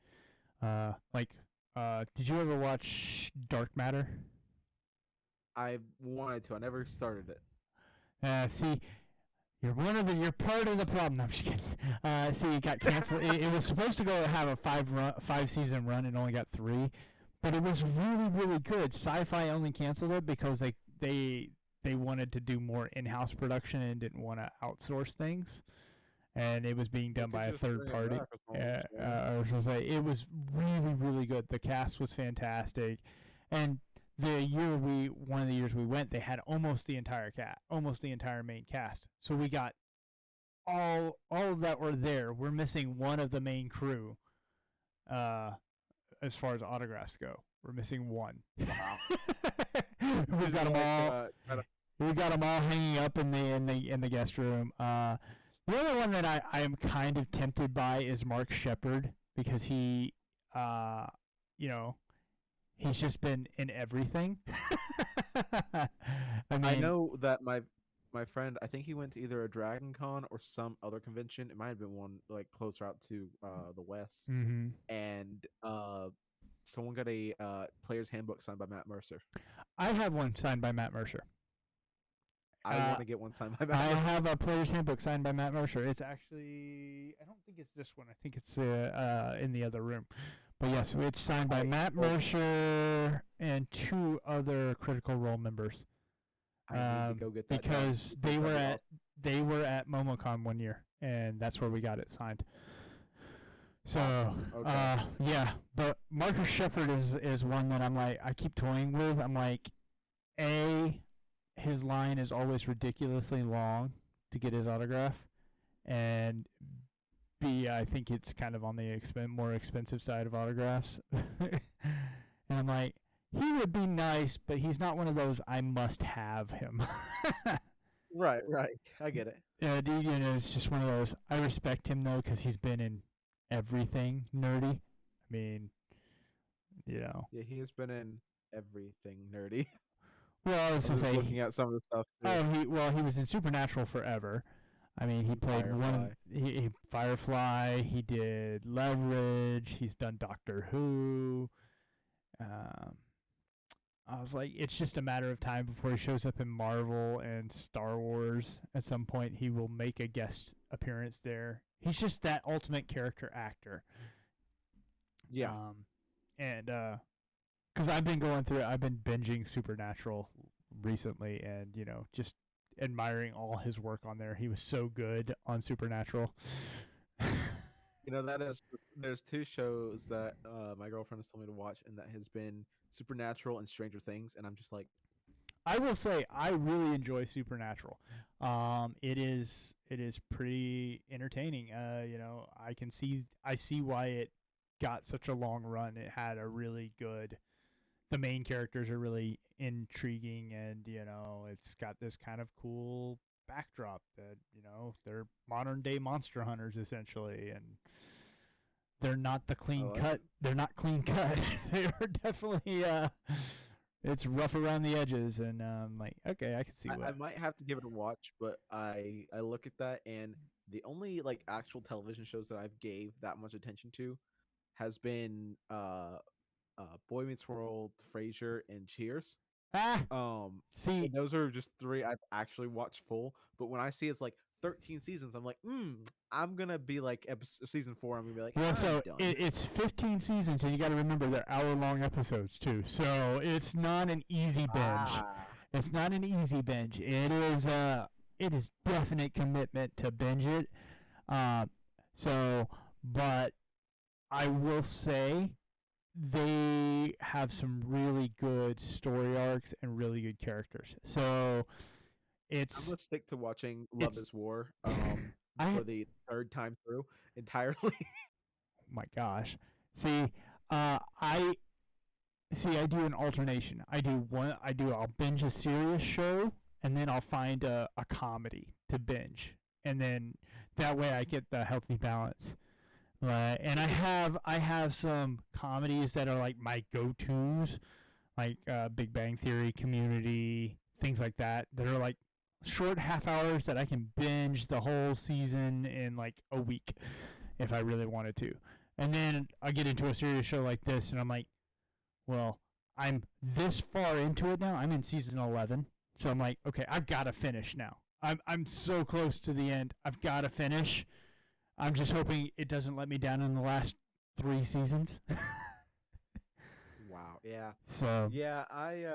did you ever watch Dark Matter? I wanted to. I never started it. See, you're part of the problem. No, I'm just kidding. See, it got canceled. it was supposed to go have a 5-season run. It only got 3, but it was really, really good. Sci-Fi only canceled it because they wanted to do more in-house production and didn't want to outsource things. and it was being done by a third party. Yeah. I was gonna say it was really, really good. The cast was fantastic, and one of the years we went, they had almost the entire main cast. So we got all of that were there. We're missing one of the main crew, as far as autographs go. We're missing one. Wow. We've got them all. We got them all hanging up in the guest room. The other one that I am kind of tempted by is Mark Shepard, because he, he's just been in everything. I know that my friend, I think he went to either a Dragon Con or some other convention. It might have been one like closer out to the west. Mm-hmm. And someone got a player's handbook signed by Matt Mercer. I have one signed by Matt Mercer. I want to get one signed by Matt I Mercer. have a player's handbook signed by Matt Mercer. It's actually, I don't think it's this one. I think it's in the other room. But yes, it's signed by Matt Mercer and 2 other Critical Role members. I need to go get that because done. they were at MomoCon one year, and that's where we got it signed. So Awesome. Okay. yeah, but Marcus Shepard is one that I'm like, I keep toying with. I'm like, his line is always ridiculously long to get his autograph, and B, I think it's kind of on the more expensive side of autographs. And I'm like, he would be nice, but he's not one of those I must have him. Right. I get it. It's just one of those. I respect him though, because he's been in everything nerdy. I mean, Yeah, he has been in everything nerdy. Well, I was I'm gonna just say, looking at some of the stuff. Too. he was in Supernatural forever. I mean, he played Firefly. He did Leverage. He's done Doctor Who. I was like, it's just a matter of time before he shows up in Marvel and Star Wars. At some point, he will make a guest appearance there. He's just that ultimate character actor. Yeah. And because I've been binging Supernatural recently, and just admiring all his work on there. He was so good on Supernatural. There's 2 shows that my girlfriend has told me to watch, and that has been Supernatural and Stranger Things, and I'm just like, I will say I really enjoy Supernatural. It is pretty entertaining. I see why it got such a long run. It had a really good. The main characters are really intriguing, and it's got this kind of cool backdrop that they're modern day monster hunters essentially, and they're not the clean cut. They're not clean cut. They are definitely it's rough around the edges, and like, okay, I can see what I might have to give it a watch, but I look at that, and the only like actual television shows that I've gave that much attention to has been Boy Meets World, Frasier, and Cheers. See, those are just 3 I've actually watched full. But when I see it's like 13 seasons, I'm like, I'm gonna be like season 4. I'm gonna be like, well, so done. It's 15 seasons, and you got to remember they're hour-long episodes too. So it's not an easy binge. It's not an easy binge. It is definite commitment to binge it. But I will say, they have some really good story arcs and really good characters. So I'm gonna stick to watching Love is War for the 3rd time through entirely. Oh my gosh. I do an alternation. I'll binge a serious show, and then I'll find a comedy to binge. And then that way I get the healthy balance. And I have some comedies that are like my go-tos, like Big Bang Theory, Community, things like that are like short half hours that I can binge the whole season in like a week if I really wanted to. And then I get into a serious show like this, and I'm like, well, I'm this far into it now. I'm in season 11, so I'm like, okay, I've got to finish now. I'm so close to the end. I've got to finish. I'm just hoping it doesn't let me down in the last 3 seasons. Wow. Yeah. So. Yeah, I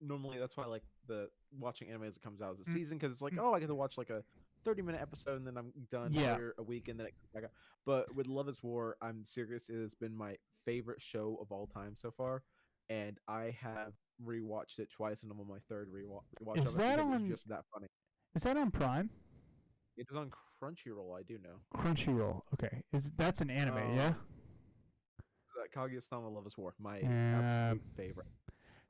normally, that's why I like the watching anime as it comes out as a season, because it's like, I get to watch like a 30-minute episode, and then I'm done Yeah. for a week, and then it comes back up. But with Love Is War, I'm serious. It has been my favorite show of all time so far, and I have rewatched it twice, and I'm on my third rewatch Is of it that because on- it's just that funny. Is that on Prime? It is on Crunchyroll, I do know. Crunchyroll. Okay. That's an anime, yeah? So that Kaguya-sama Love Is War, my Yeah. absolute favorite.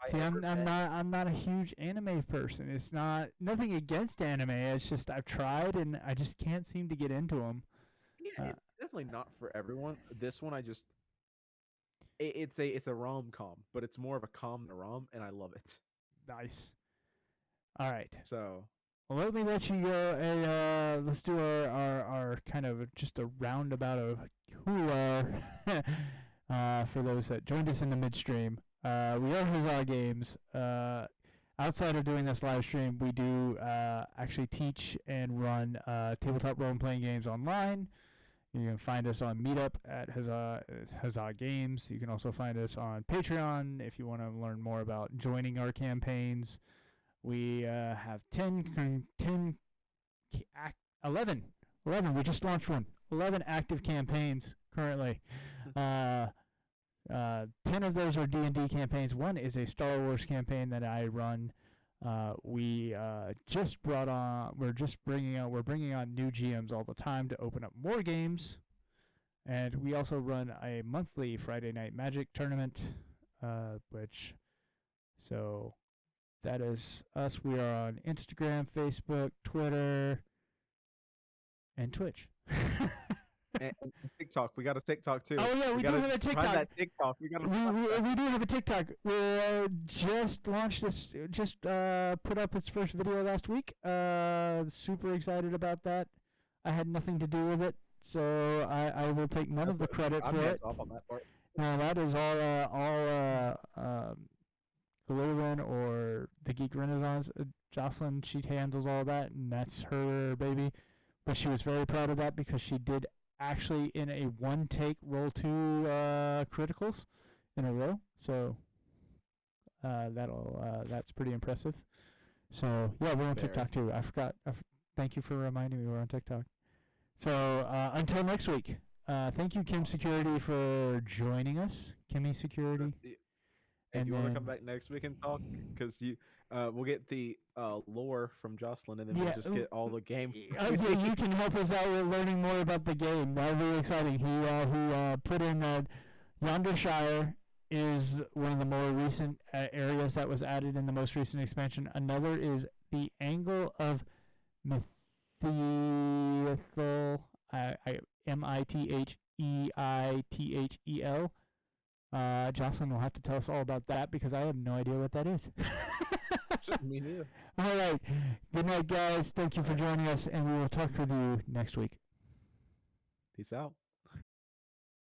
I See, ever bet- I'm not a huge anime person. It's not nothing against anime. It's just I've tried and I just can't seem to get into them. Yeah, it's definitely not for everyone. This one, it's a rom-com, but it's more of a com than a rom, and I love it. Nice. All right. So Well, let me let you go, and let's do our kind of just a roundabout of who we are for those that joined us in the midstream. We are Huzzah Games. Outside of doing this live stream, we do actually teach and run tabletop role-playing games online. You can find us on Meetup at Huzzah Games. You can also find us on Patreon if you want to learn more about joining our campaigns. We have 11. We just launched one. 11 active campaigns currently. 10 of those are D&D campaigns. One is a Star Wars campaign that I run. We just brought on. We're bringing on new GMs all the time to open up more games, and we also run a monthly Friday Night Magic tournament, so that is us. We are on Instagram, Facebook, Twitter, and Twitch. and TikTok, we got a TikTok too. Oh yeah, we do gotta have a try TikTok. that TikTok. We gotta. We do have a TikTok. We just launched this. Just put up its first video last week. Super excited about that. I had nothing to do with it, so I will take none of the credit I'm for it. hands off on that part. No, that is all Glowin or the Geek Renaissance. Jocelyn, she handles all that, and that's her baby. But she was very proud of that because she did actually in a one-take roll 2 criticals in a row. So that's pretty impressive. So yeah, we're on TikTok too. I forgot. Thank you for reminding me we're on TikTok. So until next week, thank you, Kim Security, for joining us. Kimmy Security. And And you want to then- come back next week and talk? Because we'll get the lore from Jocelyn, and then we'll just get all the game. Yeah, you can help us out with learning more about the game. That would be exciting. He put in that Yonder Shire is one of the more recent areas that was added in the most recent expansion. Another is the Angle of Mithethel, Mitheitel. Jocelyn will have to tell us all about that because I have no idea what that is. Me neither. All right. Good night, guys. Thank you for joining us, and we will talk with you next week. Peace out.